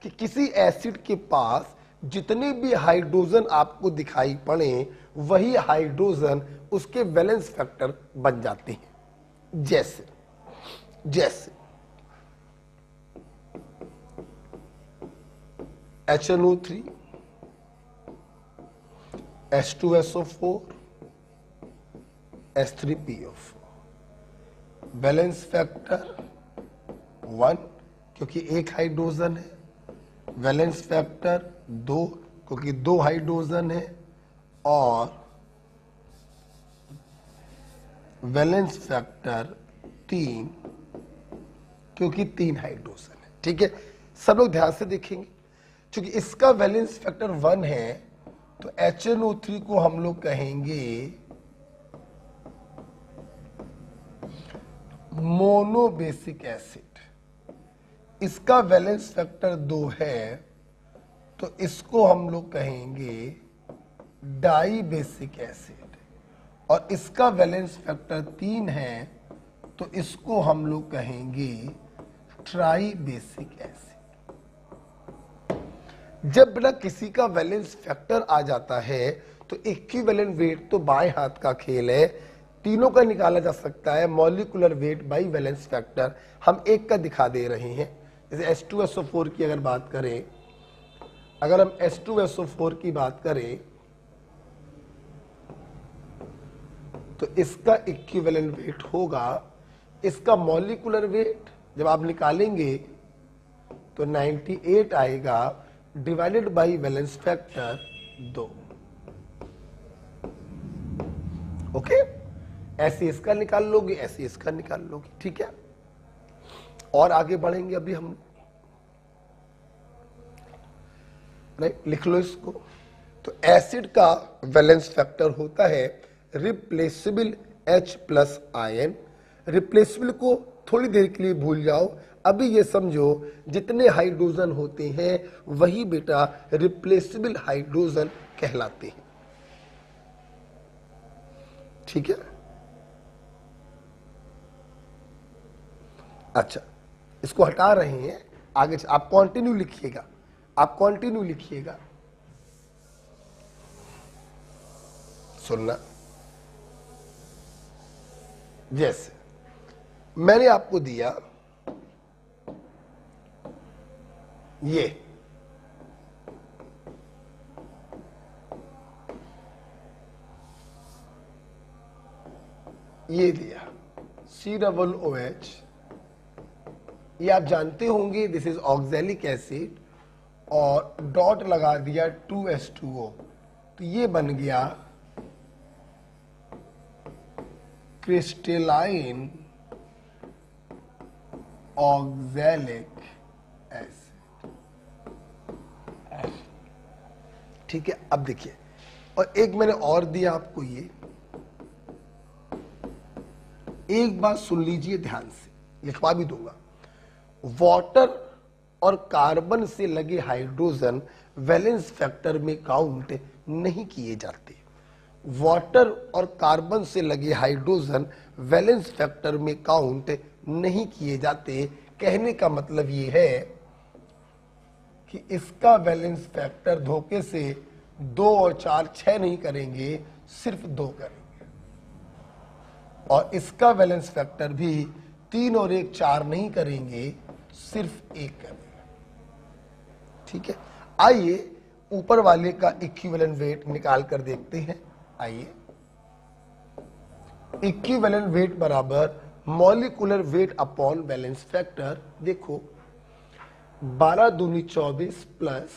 कि किसी एसिड के पास जितने भी हाइड्रोजन आपको दिखाई पड़े, वही हाइड्रोजन उसके वैलेंस फैक्टर बन जाते हैं। जैसे HNO3, H2SO4, H3PO4, balance factor 1 क्योंकि एक हाइड्रोजन है, वैलेंस फैक्टर 2 क्योंकि 2 हाइड्रोजन है, और वैलेंस फैक्टर 3 क्योंकि 3 हाइड्रोजन है। ठीक है, सब लोग ध्यान से देखेंगे। क्योंकि इसका वैलेंस फैक्टर 1 है तो HNO3 को हम लोग कहेंगे मोनोबेसिक एसिड। इसका वैलेंस फैक्टर 2 है तो इसको हम लोग कहेंगे डाई बेसिक एसिड, और इसका वैलेंस फैक्टर 3 है तो इसको हम लोग कहेंगे ट्राई बेसिक एसिड। जब बेटा किसी का वैलेंस फैक्टर आ जाता है तो इक्विवेलेंट वेट तो बाएं हाथ का खेल है, तीनों का निकाला जा सकता है। Molecular weight by valence factor हम एक का दिखा दे रहे हैं। जैसे H2SO4 की अगर बात करें, अगर हम H2SO4 की बात करें तो इसका इक्विवेलेंट वेट होगा, इसका मॉलिक्यूलर वेट जब आप निकालेंगे तो 98 आएगा, divided by valence factor 2। Okay, ऐसे इसका निकाल लोगे, ऐसे इसका निकाल लोगे। ठीक है, और आगे बढ़ेंगे अभी हम। राइट, लिख लो इसको। तो एसिड का वैलेंस फैक्टर होता है रिप्लेसेबल H+IN। रिप्लेसेबल को थोड़ी देर के लिए भूल जाओ, अभी ये समझो जितने हाइड्रोजन होते हैं वही बेटा रिप्लेसेबल हाइड्रोजन कहलाते हैं। ठीक है, अच्छा इसको हटा रहे हैं, आगे आप कंटिन्यू लिखिएगा। आप कंटिन्यू लिखिएगा। सुनना, जैसे मैंने आपको दिया ये दिया COOH, ये आप जानते होंगे दिस इज ऑक्सैलिक एसिड, और डॉट लगा दिया 2H2O, तो ये बन गया क्रिस्टलाइन ऑक्सैलिक एसिड। ठीक है, अब देखिए, और एक मैंने और दिया आपको, ये एक बात सुन लीजिए ध्यान से, लिखवा भी दूंगा। वाटर और कार्बन से लगे हाइड्रोजन वैलेंस फैक्टर में काउंट नहीं किए जाते। वाटर और कार्बन से लगे हाइड्रोजन वैलेंस फैक्टर में काउंट नहीं किए जाते। कहने का मतलब ये है कि इसका वैलेंस फैक्टर धोखे से 2 और 4 6 नहीं करेंगे, सिर्फ 2 करेंगे, और इसका वैलेंस फैक्टर भी 3 और 1 4 नहीं करेंगे, सिर्फ 1 करेंगे। ठीक है, आइए ऊपर वाले का इक्विवेलेंट वेट निकाल कर देखते हैं। आइए, इक्विवेलेंट वेट बराबर molecular weight upon valence factor. देखो 12 दूनी 24 प्लस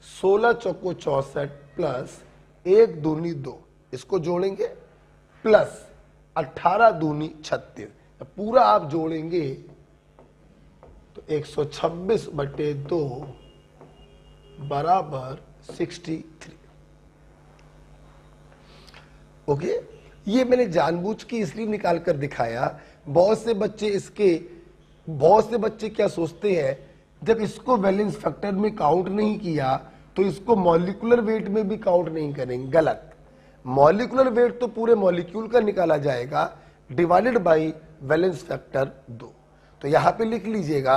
16 चौको 64 प्लस 1 दूनी 2, इसको जोड़ेंगे, प्लस 18 दूनी 36, पूरा आप जोड़ेंगे तो 126/2 बराबर 63। ओके, ये मैंने जानबूझ के इसलिए निकाल कर दिखाया। बहुत से बच्चे क्या सोचते हैं, जब इसको वैलेंस फैक्टर में काउंट नहीं किया तो इसको मॉलिक्यूलर वेट में भी काउंट नहीं करेंगे। गलत, मॉलिक्यूलर वेट तो पूरे मॉलिक्यूल का निकाला जाएगा, डिवाइडेड बाय वैलेंस फैक्टर 2। तो यहां पे लिख लीजिएगा,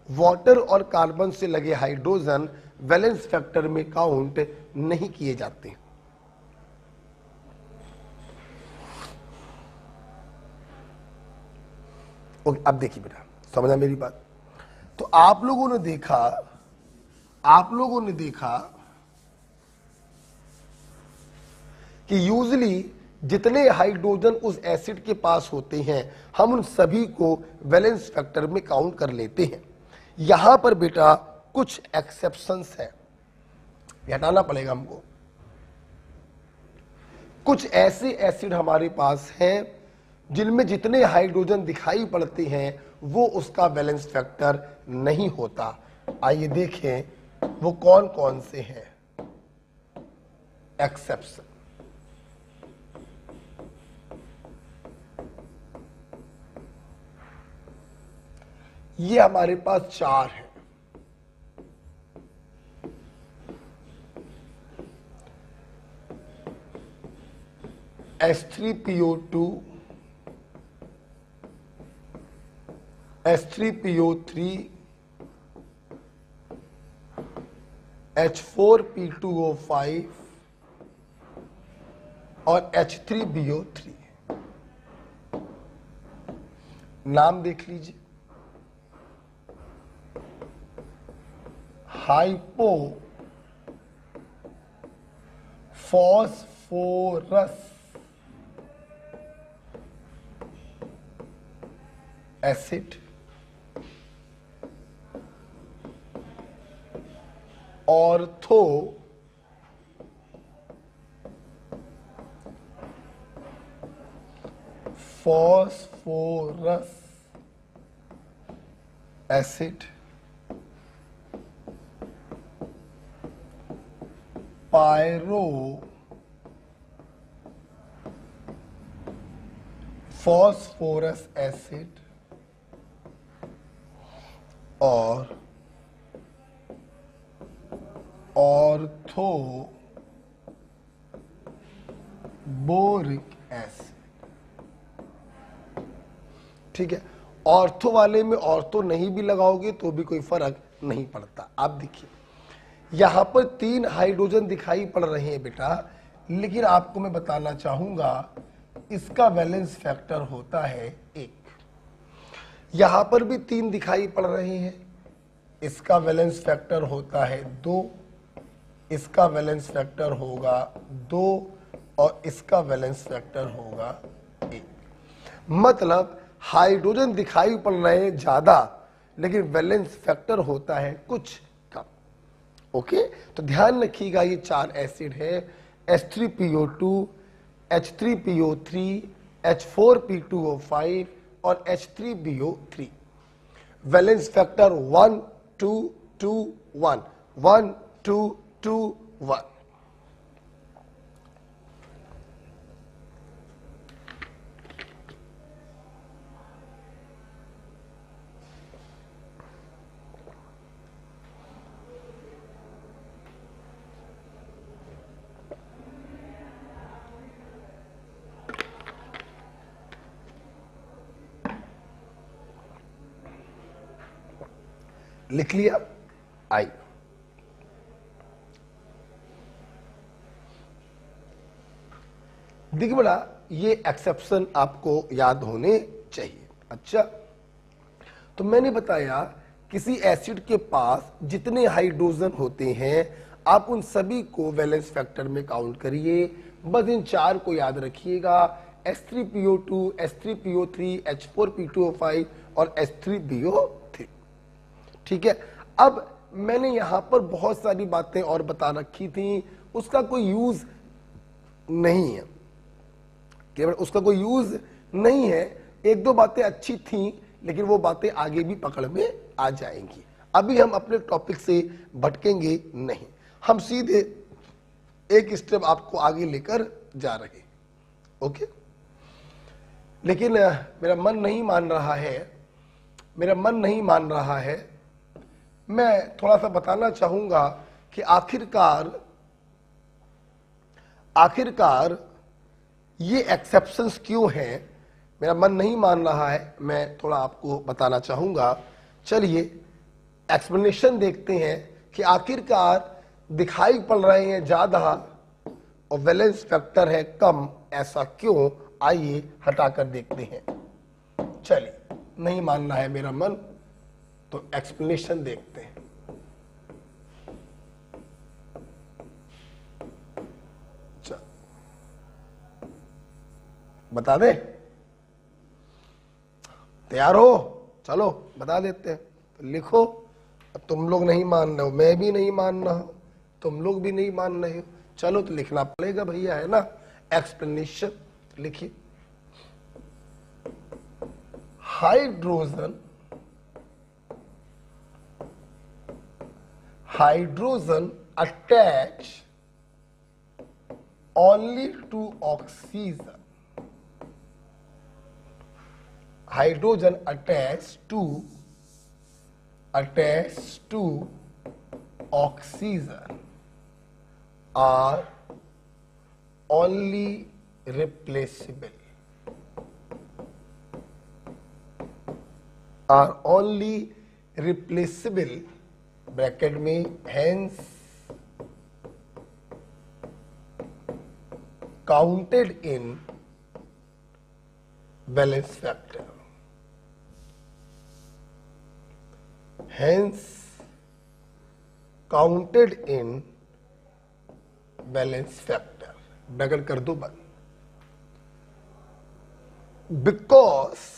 वाटर और कार्बन से लगे हाइड्रोजन वैलेंस फैक्टर में काउंट नहीं किए जाते। ओके, अब देखिए बेटा, समझा मेरी बात। तो आप लोगों ने देखा कि यूजली जितने हाइड्रोजन उस एसिड के पास होते हैं, हम उन सभी को वैलेंस फैक्टर में काउंट कर लेते हैं। यहां पर बेटा कुछ एक्सेप्शंस है, हटाना पड़ेगा हमको। कुछ ऐसे एसिड हमारे पास हैं जिनमें जितने हाइड्रोजन दिखाई पड़ते हैं वो उसका वैलेंस फैक्टर नहीं होता। आइए देखें वो कौन कौन से हैं एक्सेप्शन। ये हमारे पास 4 हैं। H3PO2, H3PO3, H4P2O5 और H3BO3। नाम देख लीजिए, hypo phosphorus acid, ortho phosphorus acid, pyro phosphorus acid और ऑर्थो बोरिक एसिड। ठीक है, ऑर्थो वाले में ऑर्थो नहीं भी लगाओगे तो भी कोई फर्क नहीं पड़ता। आप देखिए यहां पर 3 हाइड्रोजन दिखाई पड़ रहे हैं बेटा, लेकिन आपको मैं बताना चाहूंगा इसका वैलेंस फैक्टर होता है 1। यहां पर भी 3 दिखाई पड़ रहे हैं, इसका वैलेंस फैक्टर होता है 2, इसका वैलेंस फैक्टर होगा 2 और इसका वैलेंस फैक्टर होगा 1। मतलब हाइड्रोजन दिखाई पड़ रहे हैं ज्यादा, लेकिन वैलेंस फैक्टर होता है कुछ कम। ओके, तो ध्यान रखिएगा ये 4 एसिड है, H3PO2, H3PO3, H4P2O5 और H3BO3। Valence factor 1 2 2 1 1 2 2 1। लिख लिया? आई। देखिए बड़ा, ये एक्सेप्शन आपको याद होने चाहिए। अच्छा, तो मैंने बताया किसी एसिड के पास जितने हाइड्रोजन होते हैं आप उन सभी को वैलेंस फैक्टर में काउंट करिए। बस इन 4 को याद रखिएगा, H3PO2, H3PO3, H4P2O5 और H3BO3। ठीक है, अब मैंने यहां पर बहुत सारी बातें और बता रखी थी, उसका कोई यूज नहीं है, केवल उसका कोई यूज नहीं है। 1-2 बातें अच्छी थी, लेकिन वो बातें आगे भी पकड़ में आ जाएंगी। अभी हम अपने टॉपिक से भटकेंगे नहीं, हम सीधे एक स्टेप आपको आगे लेकर जा रहे। ओके, लेकिन मेरा मन नहीं मान रहा है, मेरा मन नहीं मान रहा है। मैं थोड़ा सा बताना चाहूंगा कि आखिरकार ये एक्सेप्शंस क्यों हैं। मेरा मन नहीं मान रहा है, मैं थोड़ा आपको बताना चाहूंगा। चलिए एक्सप्लेनेशन देखते हैं कि आखिरकार दिखाई पड़ रहे हैं ज्यादा और वैलेंस फैक्टर है कम, ऐसा क्यों? आइए हटाकर देखते हैं। चलिए, नहीं मानना है मेरा मन, तो एक्सप्लेनेशन देखते हैं। चल, बता दे, तैयार हो? चलो बता देते हैं। तो लिखो। अब तुम लोग नहीं मान रहे हो, मैं भी नहीं मान रहा हूं, तुम लोग भी नहीं मान रहे हो, चलो तो लिखना पड़ेगा भैया, है ना। एक्सप्लेनेशन लिखिए। Hydrogen attach only to oxygen. Hydrogen attached to oxygen are only replaceable. Bracket में hence counted in valence factor. Hence counted in valence factor. Bracket कर दो बंद। because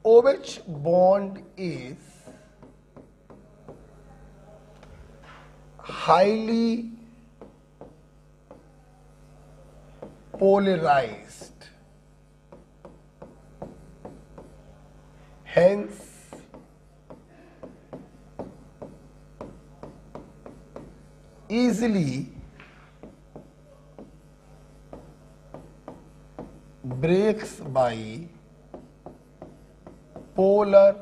OH bond is highly polarized, hence easily breaks by polar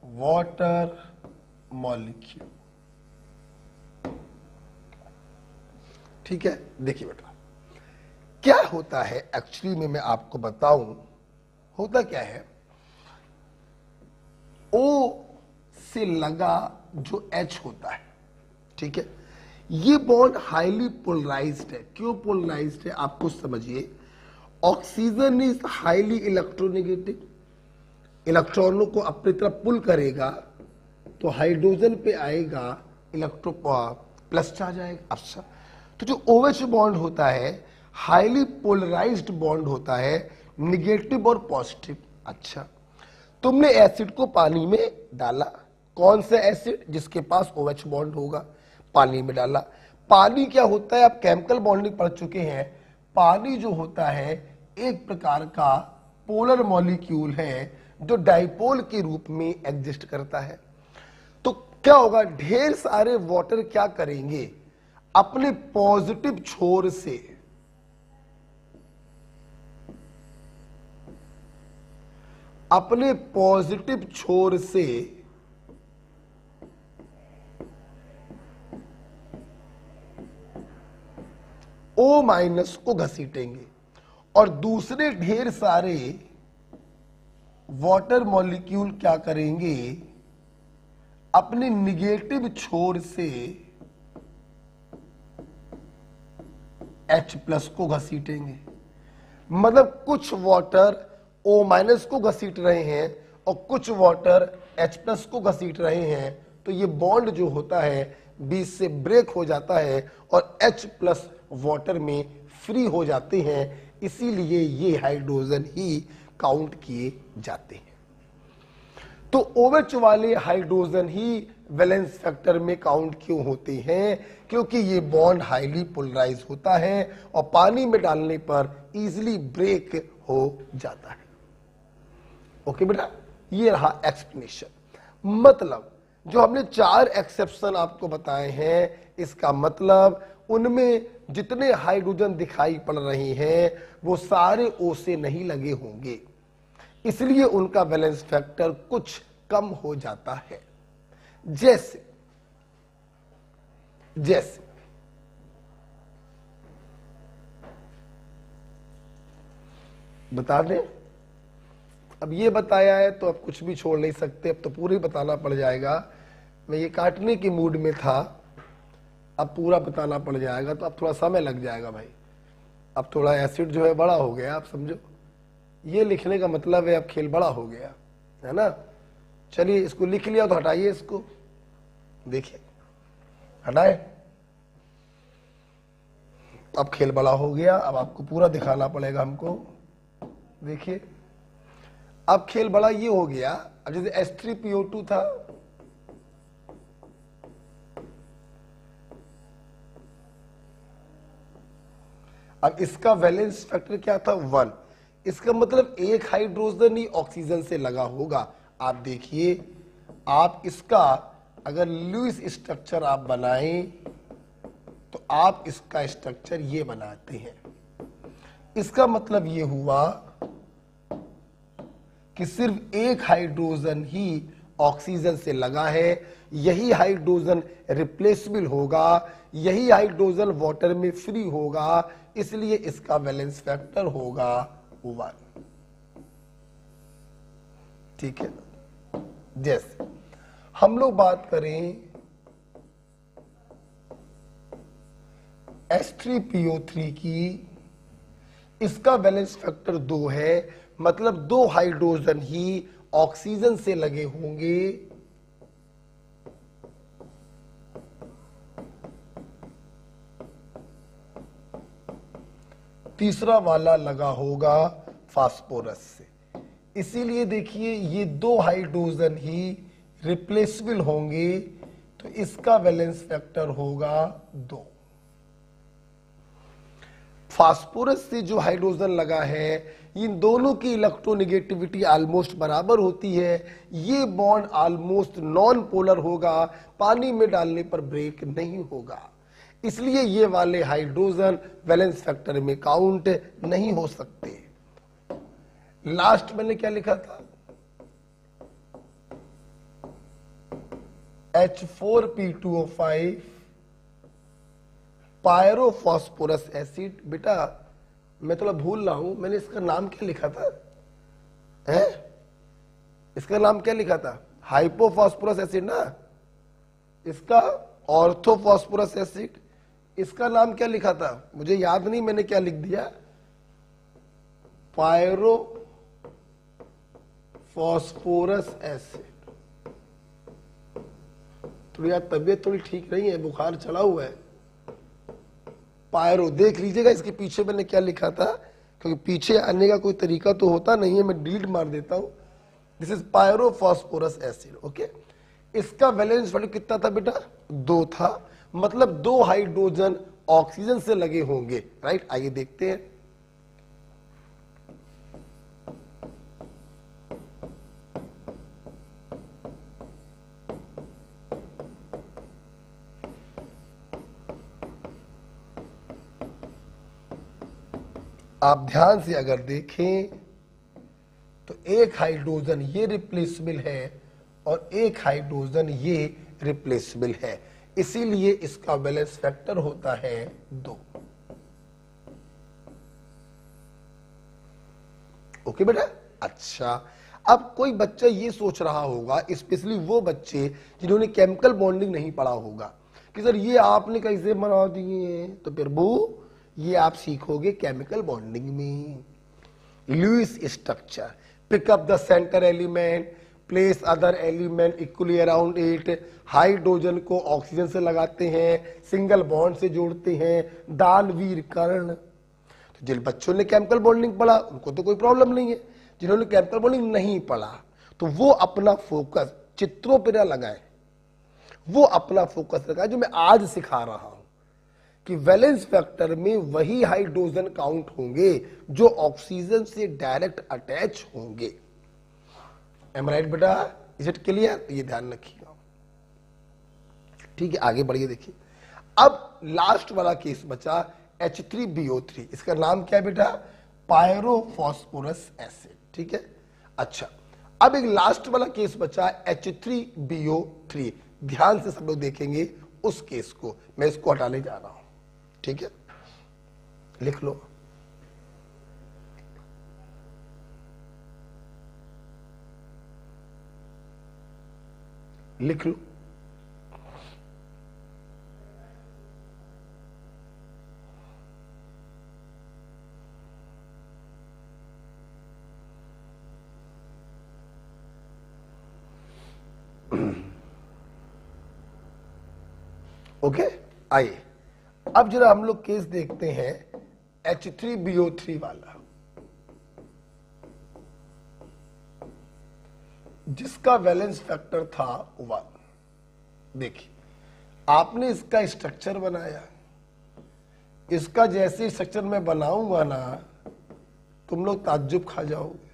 water molecule। ठीक है, देखिए बेटा क्या होता है एक्चुअली में, मैं आपको बताऊं होता क्या है। O से लगा जो H होता है, ठीक है, ये बॉन्ड हाईली पोलराइज्ड है। क्यों पोलराइज्ड है आपको समझिए। ऑक्सीजन इज हाईली इलेक्ट्रोनेगेटिव, इलेक्ट्रॉनों को अपनी तरफ पुल करेगा तो हाइड्रोजन पे आएगा इलेक्ट्रो प्लस चार्ज आएगा। अच्छा, तो जो OH बॉन्ड होता है हाईली पोलराइज्ड बॉन्ड होता है, निगेटिव और पॉजिटिव। अच्छा, तुमने एसिड को पानी में डाला, कौन सा एसिड? जिसके पास OH बॉन्ड होगा, पानी में डाला। पानी क्या होता है, आप केमिकल बॉन्डिंग पढ़ चुके हैं। पानी जो होता है एक प्रकार का पोलर मॉलिक्यूल है जो डाइपोल के रूप में एग्जिस्ट करता है। तो क्या होगा, ढेर सारे वाटर क्या करेंगे, अपने पॉजिटिव छोर से O माइनस को घसीटेंगे और दूसरे ढेर सारे वाटर मॉलिक्यूल क्या करेंगे, अपने निगेटिव छोर से H प्लस को घसीटेंगे। मतलब कुछ वाटर O माइनस को घसीट रहे हैं और कुछ वाटर H प्लस को घसीट रहे हैं, तो ये बॉन्ड जो होता है बीच से ब्रेक हो जाता है और H प्लस वाटर में फ्री हो जाते हैं, इसीलिए ये हाइड्रोजन ही काउंट किए जाते हैं। तो OH वाले हाइड्रोजन ही वैलेंस फैक्टर में काउंट क्यों होते हैं? क्योंकि ये बॉन्ड हाईली पोलराइज होता है और पानी में डालने पर इजीली ब्रेक हो जाता है। ओके बेटा, ये रहा एक्सप्लेनेशन। मतलब जो हमने 4 एक्सेप्शन आपको बताए हैं, इसका मतलब उनमें जितने हाइड्रोजन दिखाई पड़ रहे हैं वो सारे O से नहीं लगे होंगे, इसलिए उनका वैलेंस फैक्टर कुछ कम हो जाता है। जैसे जैसे बता दें, अब ये बताया है तो अब कुछ भी छोड़ नहीं सकते, अब तो पूरी बताना पड़ जाएगा। मैं ये काटने की मूड में था, अब पूरा बताना पड़ जाएगा तो अब थोड़ा समय लग जाएगा भाई। अब थोड़ा एसिड जो है बड़ा हो गया, आप समझो, ये लिखने का मतलब है अब खेल बड़ा हो गया है ना। चलिए इसको लिख लिया तो हटाइए इसको, देखिए हटाए, अब खेल बड़ा हो गया, अब आपको पूरा दिखाना पड़ेगा हमको। देखिए अब खेल बड़ा ये हो गया, अब जैसे H3PO2 था, अब इसका वैलेंस फैक्टर क्या था 1, इसका मतलब एक हाइड्रोजन ही ऑक्सीजन से लगा होगा। आप देखिए, आप इसका अगर लुईस स्ट्रक्चर आप बनाएं तो आप इसका स्ट्रक्चर ये बनाते हैं। इसका मतलब ये हुआ कि सिर्फ एक हाइड्रोजन ही ऑक्सीजन से लगा है, यही हाइड्रोजन रिप्लेसेबल होगा, यही हाइड्रोजन वाटर में फ्री होगा, इसलिए इसका वैलेंस फैक्टर होगा 1। ठीक है, जैसे हम लोग बात करें H3PO3 की, इसका वैलेंस फैक्टर 2 है, मतलब 2 हाइड्रोजन ही ऑक्सीजन से लगे होंगे, तीसरा वाला लगा होगा फास्फोरस से। इसीलिए देखिए ये 2 हाइड्रोजन ही रिप्लेसेबल होंगे, तो इसका वैलेंस फैक्टर होगा 2। फास्फोरस से जो हाइड्रोजन लगा है, इन दोनों की इलेक्ट्रोनेगेटिविटी ऑलमोस्ट बराबर होती है, ये बॉन्ड ऑलमोस्ट नॉन पोलर होगा, पानी में डालने पर ब्रेक नहीं होगा, इसलिए ये वाले हाइड्रोजन वैलेंस फैक्टर में काउंट नहीं हो सकते। लास्ट मैंने क्या लिखा था, H4P2O5 पायरोफॉस्फोरस एसिड। बेटा मैं थोड़ा भूल रहा हूं, मैंने इसका नाम क्या लिखा था, है इसका नाम क्या लिखा था? हाइपोफॉस्फोरस एसिड ना, इसका ऑर्थोफॉस्फोरस एसिड, इसका नाम क्या लिखा था मुझे याद नहीं, मैंने क्या लिख दिया, पायरोफॉस्फोरस एसिड। थोड़ी यार तबीयत थोड़ी ठीक नहीं है, बुखार चढ़ा हुआ है। पायरो देख लीजिएगा इसके पीछे मैंने क्या लिखा था, क्योंकि पीछे आने का कोई तरीका तो होता नहीं है, मैं डिलीट मार देता हूं। This is pyrophosphorous acid. Okay, इसका वैलेंस वैल्यू कितना था बेटा, 2 था, मतलब 2 हाइड्रोजन ऑक्सीजन से लगे होंगे, राइट। आइए देखते हैं। आप ध्यान से अगर देखें तो एक हाइड्रोजन ये रिप्लेसेबल है और एक हाइड्रोजन ये रिप्लेसेबल है, इसीलिए इसका वैलेंस फैक्टर होता है 2। ओके बेटा। अच्छा, अब कोई बच्चा ये सोच रहा होगा, स्पेशली वो बच्चे जिन्होंने केमिकल बॉन्डिंग नहीं पढ़ा होगा, कि सर ये आपने कैसे बना दिए, तो फिर वो ये आप सीखोगे केमिकल बॉन्डिंग में। Lewis structure, pick up the centre element, place other element equally around it, hydrogen को ऑक्सीजन से लगाते हैं, सिंगल बॉन्ड से जोड़ते हैं, दानवीर कर्ण। तो जिन बच्चों ने केमिकल बॉन्डिंग पढ़ा उनको तो कोई प्रॉब्लम नहीं है, जिन्होंने केमिकल बॉन्डिंग नहीं पढ़ा तो वो अपना फोकस चित्रों पर लगाए, वो अपना फोकस लगाए जो मैं आज सिखा रहा हूं, कि वैलेंस फैक्टर में वही हाइड्रोजन काउंट होंगे जो ऑक्सीजन से डायरेक्ट अटैच होंगे। एम राइट बेटा, इज इट क्लियर? ये ध्यान रखिएगा। ठीक है, आगे बढ़िए। देखिए अब लास्ट वाला केस बचा H3BO3, इसका नाम क्या है बेटा, पायरोफॉस्फोरस एसिड। ठीक है, अच्छा अब एक लास्ट वाला केस बचा H3BO3, ध्यान से सब लोग देखेंगे उस केस को, मैं इसको हटाने जा रहा हूं। ठीक है, लिख लो। लिख लो। ओके, आइए अब जरा हम लोग केस देखते हैं H3BO3 वाला, जिसका वैलेंस फैक्टर था 1। देखिए आपने इसका स्ट्रक्चर बनाया, इसका जैसे स्ट्रक्चर मैं बनाऊंगा ना तुम लोग ताज्जुब खा जाओगे।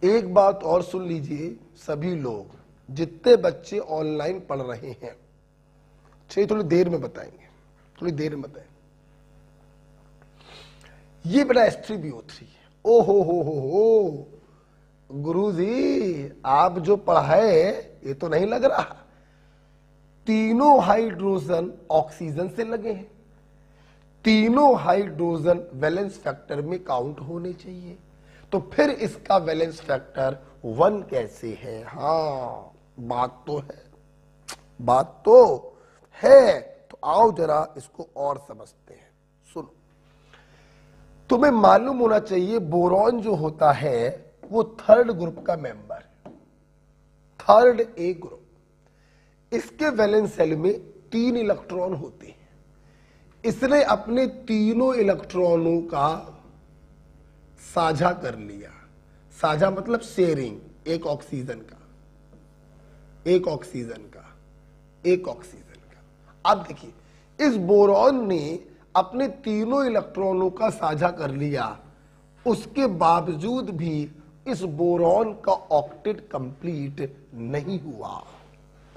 एक बात और सुन लीजिए सभी लोग, जितने बच्चे ऑनलाइन पढ़ रहे हैं, चलिए थोड़ी देर में बताएंगे, थोड़ी देर में बताएंगे। ये बेटा H3BO3, ओ हो गुरुजी आप जो पढ़ाए ये तो नहीं लग रहा, तीनों हाइड्रोजन ऑक्सीजन से लगे हैं, तीनों हाइड्रोजन वैलेंस फैक्टर में काउंट होने चाहिए, तो फिर इसका वैलेंस फैक्टर 1 कैसे है? हाँ बात तो है, बात तो है। तो आओ जरा इसको और समझते हैं। सुनो, तुम्हें मालूम होना चाहिए बोरॉन जो होता है वो 3rd ग्रुप का मेंबर है, 3rd A ग्रुप। इसके वैलेंस शेल में 3 इलेक्ट्रॉन होते हैं, इसने अपने तीनों इलेक्ट्रॉनों का साझा कर लिया। साझा मतलब शेयरिंग, एक ऑक्सीजन का, एक ऑक्सीजन का, एक ऑक्सीजन का। अब देखिए इस बोरॉन ने अपने तीनों इलेक्ट्रॉनों का साझा कर लिया, उसके बावजूद भी इस बोरॉन का ऑक्टेट कंप्लीट नहीं हुआ।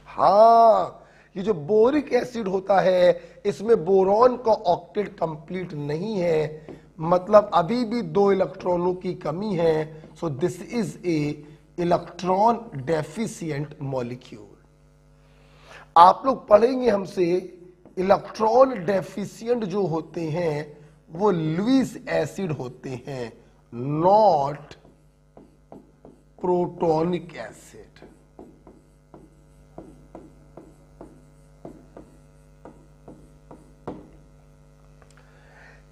हाँ, ये जो बोरिक एसिड होता है इसमें बोरॉन का ऑक्टेट कंप्लीट नहीं है, मतलब अभी भी 2 इलेक्ट्रॉनों की कमी है। So this is a electron deficient molecule. आप लोग पढ़ेंगे हमसे इलेक्ट्रॉन डेफिशिएंट जो होते हैं वो लुईस एसिड होते हैं, नॉट प्रोटोनिक एसिड।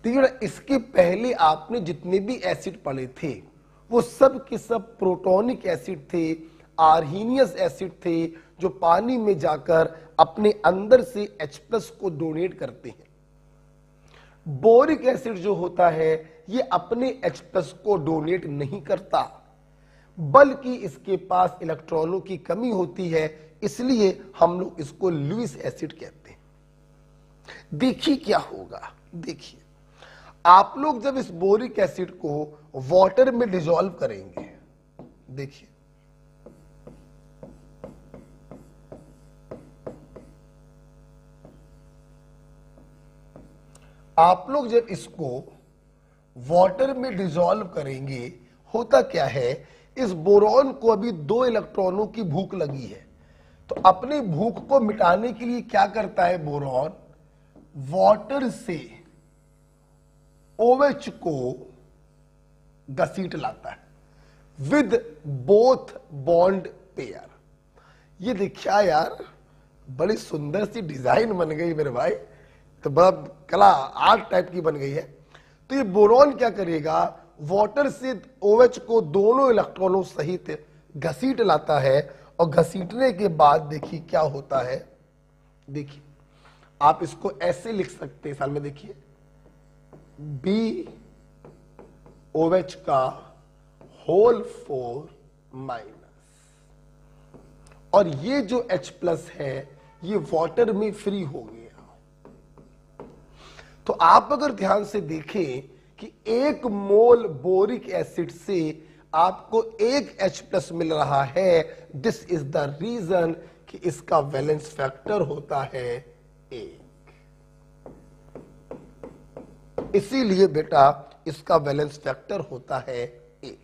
देखिए, इसके पहले आपने जितने भी एसिड पढ़े थे वो सब के सब प्रोटोनिक एसिड थे, आर्हीनियस एसिड थे, जो पानी में जाकर अपने अंदर से H+ को डोनेट करते हैं। बोरिक एसिड जो होता है ये अपने H+ को डोनेट नहीं करता, बल्कि इसके पास इलेक्ट्रॉनों की कमी होती है, इसलिए हम लोग इसको लुईस एसिड कहते हैं। देखिए क्या होगा, देखिए आप लोग जब इस बोरिक एसिड को वाटर में डिसॉल्व करेंगे, देखिए आप लोग जब इसको वाटर में डिसॉल्व करेंगे, होता क्या है, इस बोरॉन को अभी 2 इलेक्ट्रॉनों की भूख लगी है, तो अपनी भूख को मिटाने के लिए क्या करता है बोरॉन, वाटर से OH को घसीट लाता है विद बोथ बॉन्ड पेयर। ये देखिए यार, बड़ी सुंदर सी डिजाइन बन गई मेरे भाई, तो बड़ा कला आर्ट टाइप की बन गई है। तो ये बोरॉन क्या करेगा, वाटर से OH को दोनों इलेक्ट्रॉनों सहित घसीट लाता है, और घसीटने के बाद देखिए क्या होता है। देखिए आप इसको ऐसे लिख सकते हैं, साल में देखिए BOH का होल 4-, और ये जो H+ है ये वाटर में फ्री हो गया। तो आप अगर ध्यान से देखें कि 1 मोल बोरिक एसिड से आपको 1 H+ मिल रहा है, दिस इज द रीजन कि इसका वैलेंस फैक्टर होता है 1। इसीलिए बेटा इसका वैलेंस फैक्टर होता है 1।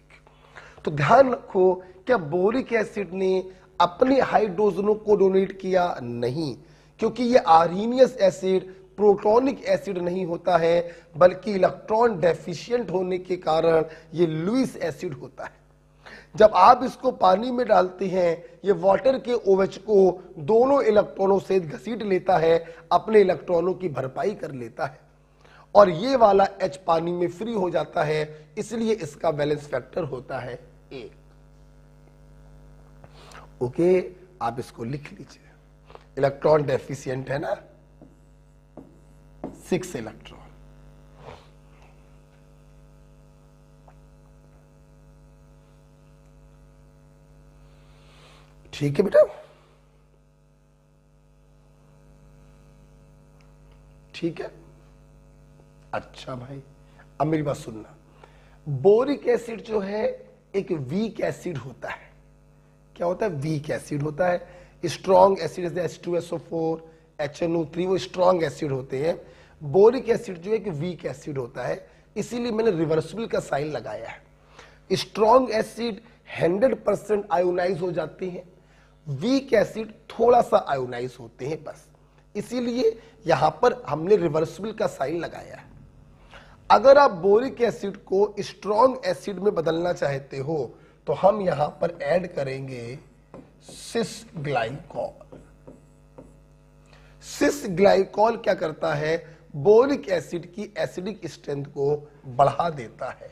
तो ध्यान रखो, क्या बोरिक एसिड ने अपने हाइड्रोजनों को डोनेट किया? नहीं, क्योंकि ये आर्हीनियस एसिड प्रोटोनिक एसिड नहीं होता है, बल्कि इलेक्ट्रॉन डेफिशिएंट होने के कारण ये लुईस एसिड होता है। जब आप इसको पानी में डालते हैं, ये वाटर के OH को दोनों इलेक्ट्रॉनों से घसीट लेता है, अपने इलेक्ट्रॉनों की भरपाई कर लेता है, और ये वाला H पानी में फ्री हो जाता है, इसलिए इसका बैलेंस फैक्टर होता है 1। ओके, आप इसको लिख लीजिए। इलेक्ट्रॉन डेफिशिएंट है ना, 6 इलेक्ट्रॉन। ठीक है बेटा, ठीक है। अच्छा भाई, अब मेरी बात सुनना। बोरिक एसिड जो है एक वीक एसिड होता है। क्या होता है? वीक एसिड होता है। स्ट्रॉन्ग एसिड H2SO4, HNO3 वो स्ट्रॉन्ग एसिड होते हैं। बोरिक एसिड जो है एक वीक एसिड होता है, इसीलिए मैंने रिवर्सिबल का साइन लगाया है। स्ट्रॉन्ग एसिड 100% आयोनाइज हो जाते हैं, वीक एसिड थोड़ा सा आयोनाइज होते हैं बस, इसीलिए यहां पर हमने रिवर्सिबल का साइन लगाया है। अगर आप बोरिक एसिड को स्ट्रॉन्ग एसिड में बदलना चाहते हो तो हम यहां पर ऐड करेंगे सिस ग्लाइकॉल। सिस ग्लाइकॉल क्या करता है? बोरिक एसिड की एसिडिक स्ट्रेंथ को बढ़ा देता है।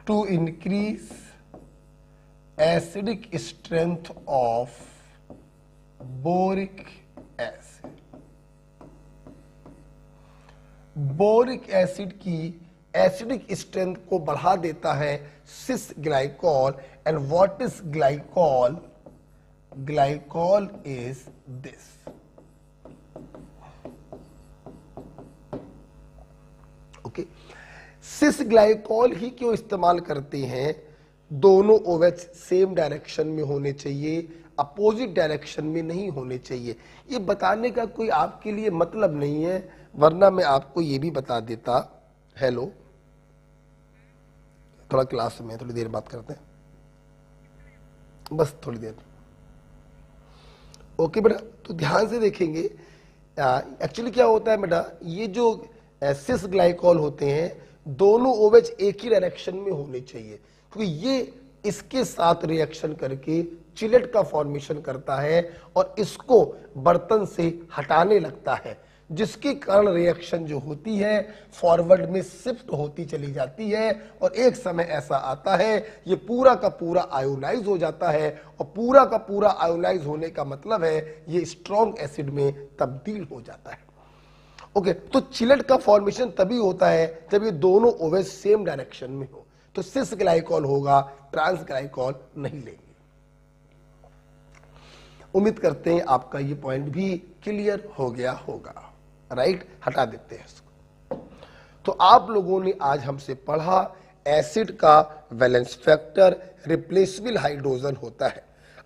To increase acidic strength of boric acid. Boric acid की एसिडिक स्ट्रेंथ को बढ़ा देता है cis glycol. And what is glycol? Glycol is this. Okay, cis glycol ही क्यों इस्तेमाल करते हैं? दोनों OH सेम डायरेक्शन में होने चाहिए, अपोजिट डायरेक्शन में नहीं होने चाहिए। ये बताने का कोई आपके लिए मतलब नहीं है, वरना मैं आपको ये भी बता देता। हेलो, थोड़ा क्लास में थोड़ी देर बात करते हैं, बस थोड़ी देर। ओके बेटा, तो ध्यान से देखेंगे। एक्चुअली क्या होता है बेटा, ये जो सिस ग्लाइकॉल होते हैं, दोनों OH एक ही डायरेक्शन में होने चाहिए, क्योंकि ये इसके साथ रिएक्शन करके चिलेट का फॉर्मेशन करता है और इसको बर्तन से हटाने लगता है, जिसके कारण रिएक्शन जो होती है फॉरवर्ड में शिफ्ट होती चली जाती है और एक समय ऐसा आता है ये पूरा का पूरा आयोनाइज हो जाता है, और पूरा का पूरा आयोनाइज होने का मतलब है ये स्ट्रॉन्ग एसिड में तब्दील हो जाता है। ओके, तो चिलेट का फॉर्मेशन तभी होता है जब ये दोनों OH सेम डायरेक्शन में हो, तो सिस ग्लाइकॉल होगा, ट्रांस ग्लाइकॉल नहीं लेंगे। उम्मीद करते हैं आपका ये पॉइंट भी क्लियर हो गया होगा। राइट, हटा देते हैं इसको। तो आप लोगों ने आज हमसे पढ़ा एसिड का वैलेंस फैक्टर रिप्लेसेबल हाइड्रोजन होता है।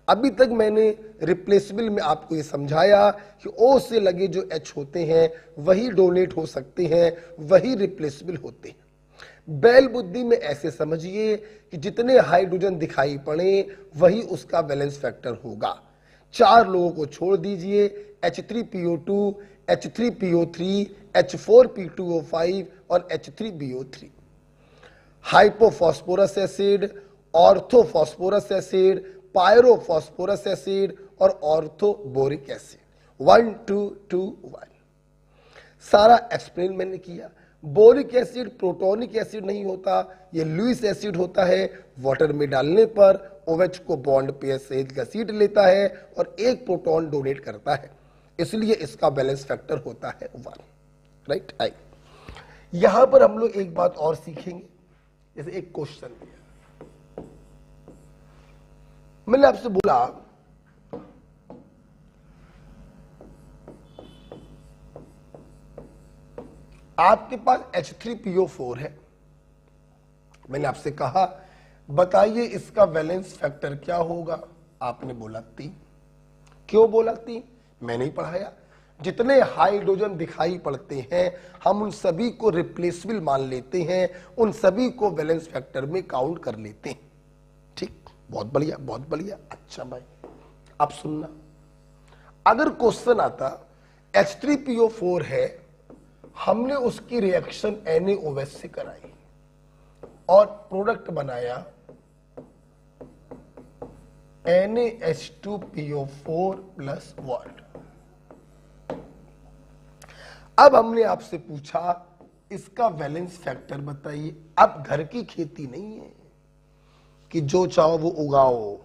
अभी तक मैंने रिप्लेसेबल में आपको ये समझाया कि O से लगे जो H होते हैं वही डोनेट हो सकते हैं, वही रिप्लेसेबल होते हैं। बैल बुद्धि में ऐसे समझिए कि जितने हाइड्रोजन दिखाई पड़े वही उसका वैलेंस फैक्टर होगा। 4 लोगों को छोड़ दीजिए, H3PO2, H3PO3, H4P2O5 और H3BO3। Hypophosphorous acid, orthophosphorous acid, pyrophosphorous acid और ऑर्थोबोरिक एसिड 1 2 2 1। सारा एक्सप्लेन मैंने किया। बोरिक एसिड प्रोटोनिक एसिड नहीं होता, ये लुईस एसिड होता है। वाटर में डालने पर OH को बॉन्ड पेयर से घसीट लेता है और एक प्रोटॉन डोनेट करता है, इसलिए इसका बैलेंस फैक्टर होता है 1। राइट, आई यहां पर हम लोग एक बात और सीखेंगे। जैसे एक क्वेश्चन दिया, मैंने आपसे बोला आपके पास H3PO4 है। मैंने आपसे कहा बताइए इसका वैलेंस फैक्टर क्या होगा, आपने बोला 3। क्यों बोला 3? मैंने ही पढ़ाया। जितने हाइड्रोजन दिखाई पड़ते हैं हम उन सभी को रिप्लेसेबल मान लेते हैं, उन सभी को वैलेंस फैक्टर में काउंट कर लेते हैं। ठीक, बहुत बढ़िया बहुत बढ़िया। अच्छा भाई, अब सुनना, अगर क्वेश्चन आता H3PO4 है, हमने उसकी रिएक्शन NaOH से कराई और प्रोडक्ट बनाया NaH2PO4 प्लस 1। अब हमने आपसे पूछा इसका वैलेंस फैक्टर बताइए। अब घर की खेती नहीं है कि जो चाहो वो उगाओ,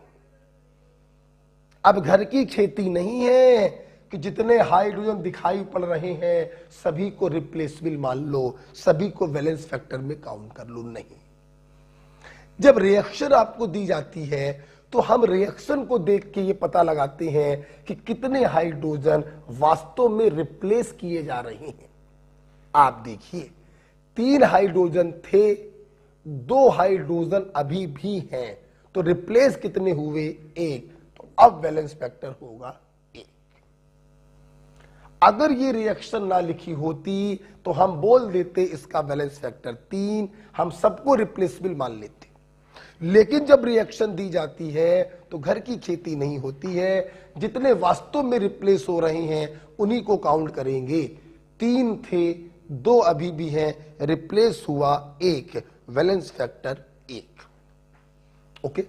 अब घर की खेती नहीं है कि जितने हाइड्रोजन दिखाई पड़ रहे हैं सभी को रिप्लेसेबल मान लो, सभी को वैलेंस फैक्टर में काउंट कर लो। नहीं, जब रिएक्शन आपको दी जाती है तो हम रिएक्शन को देख के ये पता लगाते हैं कि कितने हाइड्रोजन वास्तव में रिप्लेस किए जा रहे हैं। आप देखिए 3 हाइड्रोजन थे, 2 हाइड्रोजन अभी भी हैं, तो रिप्लेस कितने हुए? 1। तो अब वैलेंस फैक्टर होगा 1। अगर ये रिएक्शन ना लिखी होती तो हम बोल देते इसका वैलेंस फैक्टर 3, हम सबको रिप्लेसेबल मान लेते। लेकिन जब रिएक्शन दी जाती है तो घर की खेती नहीं होती है, जितने वास्तव में रिप्लेस हो रहे हैं उन्हीं को काउंट करेंगे। 3 थे, 2 अभी भी हैं, रिप्लेस हुआ 1, वैलेंस फैक्टर 1। ओके,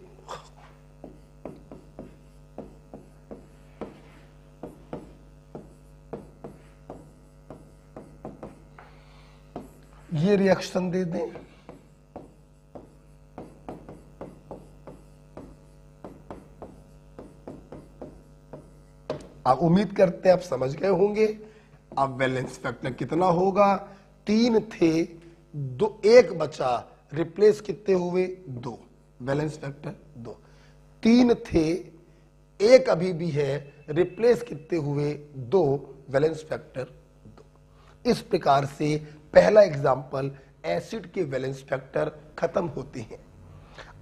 ये रिएक्शन दे दें। आप उम्मीद करते हैं आप समझ गए होंगे। अब वैलेंस फैक्टर कितना होगा? 3 थे, 1 बचा, रिप्लेस कितने हुए? 2, वैलेंस फैक्टर 2। 3 थे, 1 अभी भी है, रिप्लेस कितने हुए? 2, वैलेंस फैक्टर 2। इस प्रकार से पहला एग्जाम्पल एसिड के वैलेंस फैक्टर खत्म होते हैं।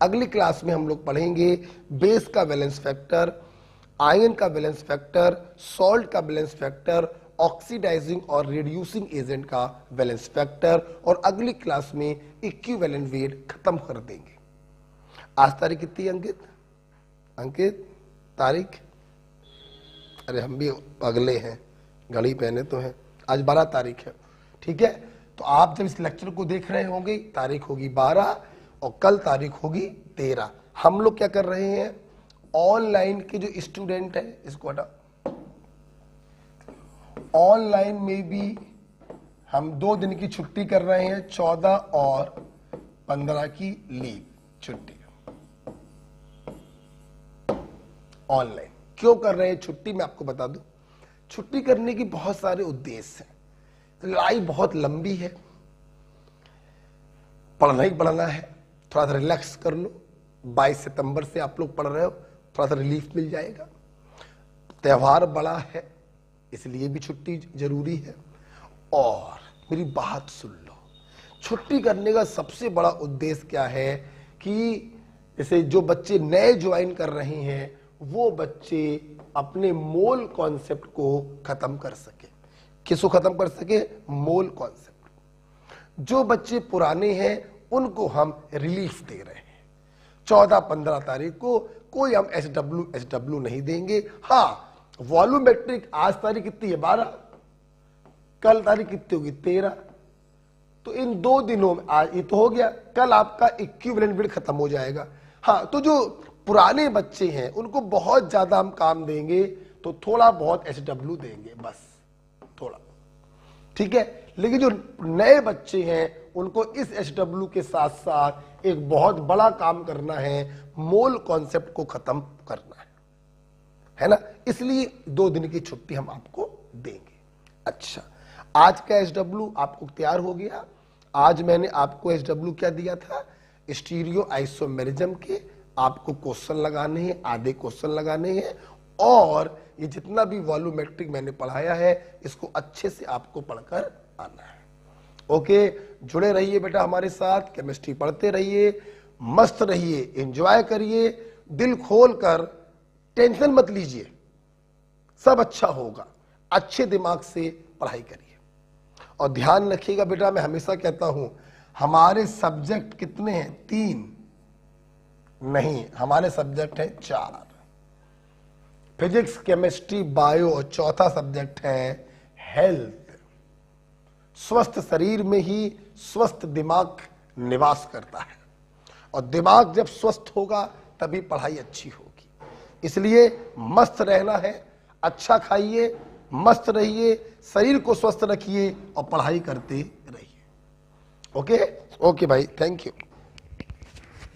अगली क्लास में हम लोग पढ़ेंगे बेस का वैलेंस फैक्टर, आयन का वैलेंस फैक्टर, सॉल्ट का वैलेंस फैक्टर, ऑक्सीडाइजिंग और रिड्यूसिंग एजेंट का वैलेंस फैक्टर, और अगली क्लास में इक्विवेलेंट वेट खत्म कर देंगे। आज तारीख कितनी अंकित? अंकित तारीख, अरे हम भी अगले हैं, घड़ी पहने तो हैं। आज 12 तारीख है, ठीक है। तो आप जब इस लेक्चर को देख रहे होंगे तारीख होगी 12 और कल तारीख होगी 13। हम लोग क्या कर रहे हैं, ऑनलाइन के जो स्टूडेंट है, इसको हटा, ऑनलाइन में भी हम 2 दिन की छुट्टी कर रहे हैं, 14 और 15 की लीव छुट्टी। ऑनलाइन क्यों कर रहे हैं छुट्टी, मैं आपको बता दूं। छुट्टी करने की बहुत सारे उद्देश्य हैं। लड़ाई बहुत लंबी है, पढ़ना ही पढ़ना है, थोड़ा सा रिलैक्स कर लो। 22 सितंबर से आप लोग पढ़ रहे हो, थोड़ा सा रिलीफ मिल जाएगा। त्योहार बड़ा है, इसलिए भी छुट्टी जरूरी है। और मेरी बात सुन लो, छुट्टी करने का सबसे बड़ा उद्देश्य क्या है कि जैसे जो बच्चे नए ज्वाइन कर रहे हैं वो बच्चे अपने मोल कॉन्सेप्ट को खत्म कर सके। किसको खत्म कर सके, मोल कॉन्सेप्ट। जो बच्चे पुराने हैं उनको हम रिलीफ दे रहे हैं। 14-15 तारीख को कोई हम एसडब्ल्यू नहीं देंगे। हाँ, वॉल्यूमेट्रिक आज तारीख कितनी है, 12, कल तारीख कितनी होगी, 13। तो इन 2 दिनों में आज ये तो हो गया, कल आपका इक्विवेलेंट बिल खत्म हो जाएगा। हाँ, तो जो पुराने बच्चे हैं उनको बहुत ज्यादा हम काम देंगे, तो थोड़ा बहुत एसडब्ल्यू देंगे, बस थोड़ा, ठीक है। लेकिन जो नए बच्चे हैं उनको इस एसडब्ल्यू के साथ साथ एक बहुत बड़ा काम करना है, मोल कॉन्सेप्ट को खत्म करना है ना। इसलिए 2 दिन की छुट्टी हम आपको देंगे। अच्छा, आज का एसडब्ल्यू आपको तैयार हो गया। आज मैंने आपको एसडब्ल्यू क्या दिया था, स्टीरियो आइसोमेरिज्म के आपको क्वेश्चन लगाने हैं, आधे क्वेश्चन लगाने हैं। और ये जितना भी वॉल्यूमेट्रिक मैंने पढ़ाया है इसको अच्छे से आपको पढ़कर आना है। ओके, जुड़े रहिए बेटा हमारे साथ, केमिस्ट्री पढ़ते रहिए, मस्त रहिए, एंजॉय करिए, दिल खोल कर, टेंशन मत लीजिए, सब अच्छा होगा। अच्छे दिमाग से पढ़ाई करिए और ध्यान रखिएगा बेटा, मैं हमेशा कहता हूं हमारे सब्जेक्ट कितने हैं, 3 नहीं, हमारे सब्जेक्ट हैं 4, फिजिक्स, केमिस्ट्री, बायो, और चौथा सब्जेक्ट है हेल्थ। स्वस्थ शरीर में ही स्वस्थ दिमाग निवास करता है, और दिमाग जब स्वस्थ होगा तभी पढ़ाई अच्छी होगी। इसलिए मस्त रहना है, अच्छा खाइए, मस्त रहिए, शरीर को स्वस्थ रखिए और पढ़ाई करते रहिए। ओके ओके भाई, थैंक यू।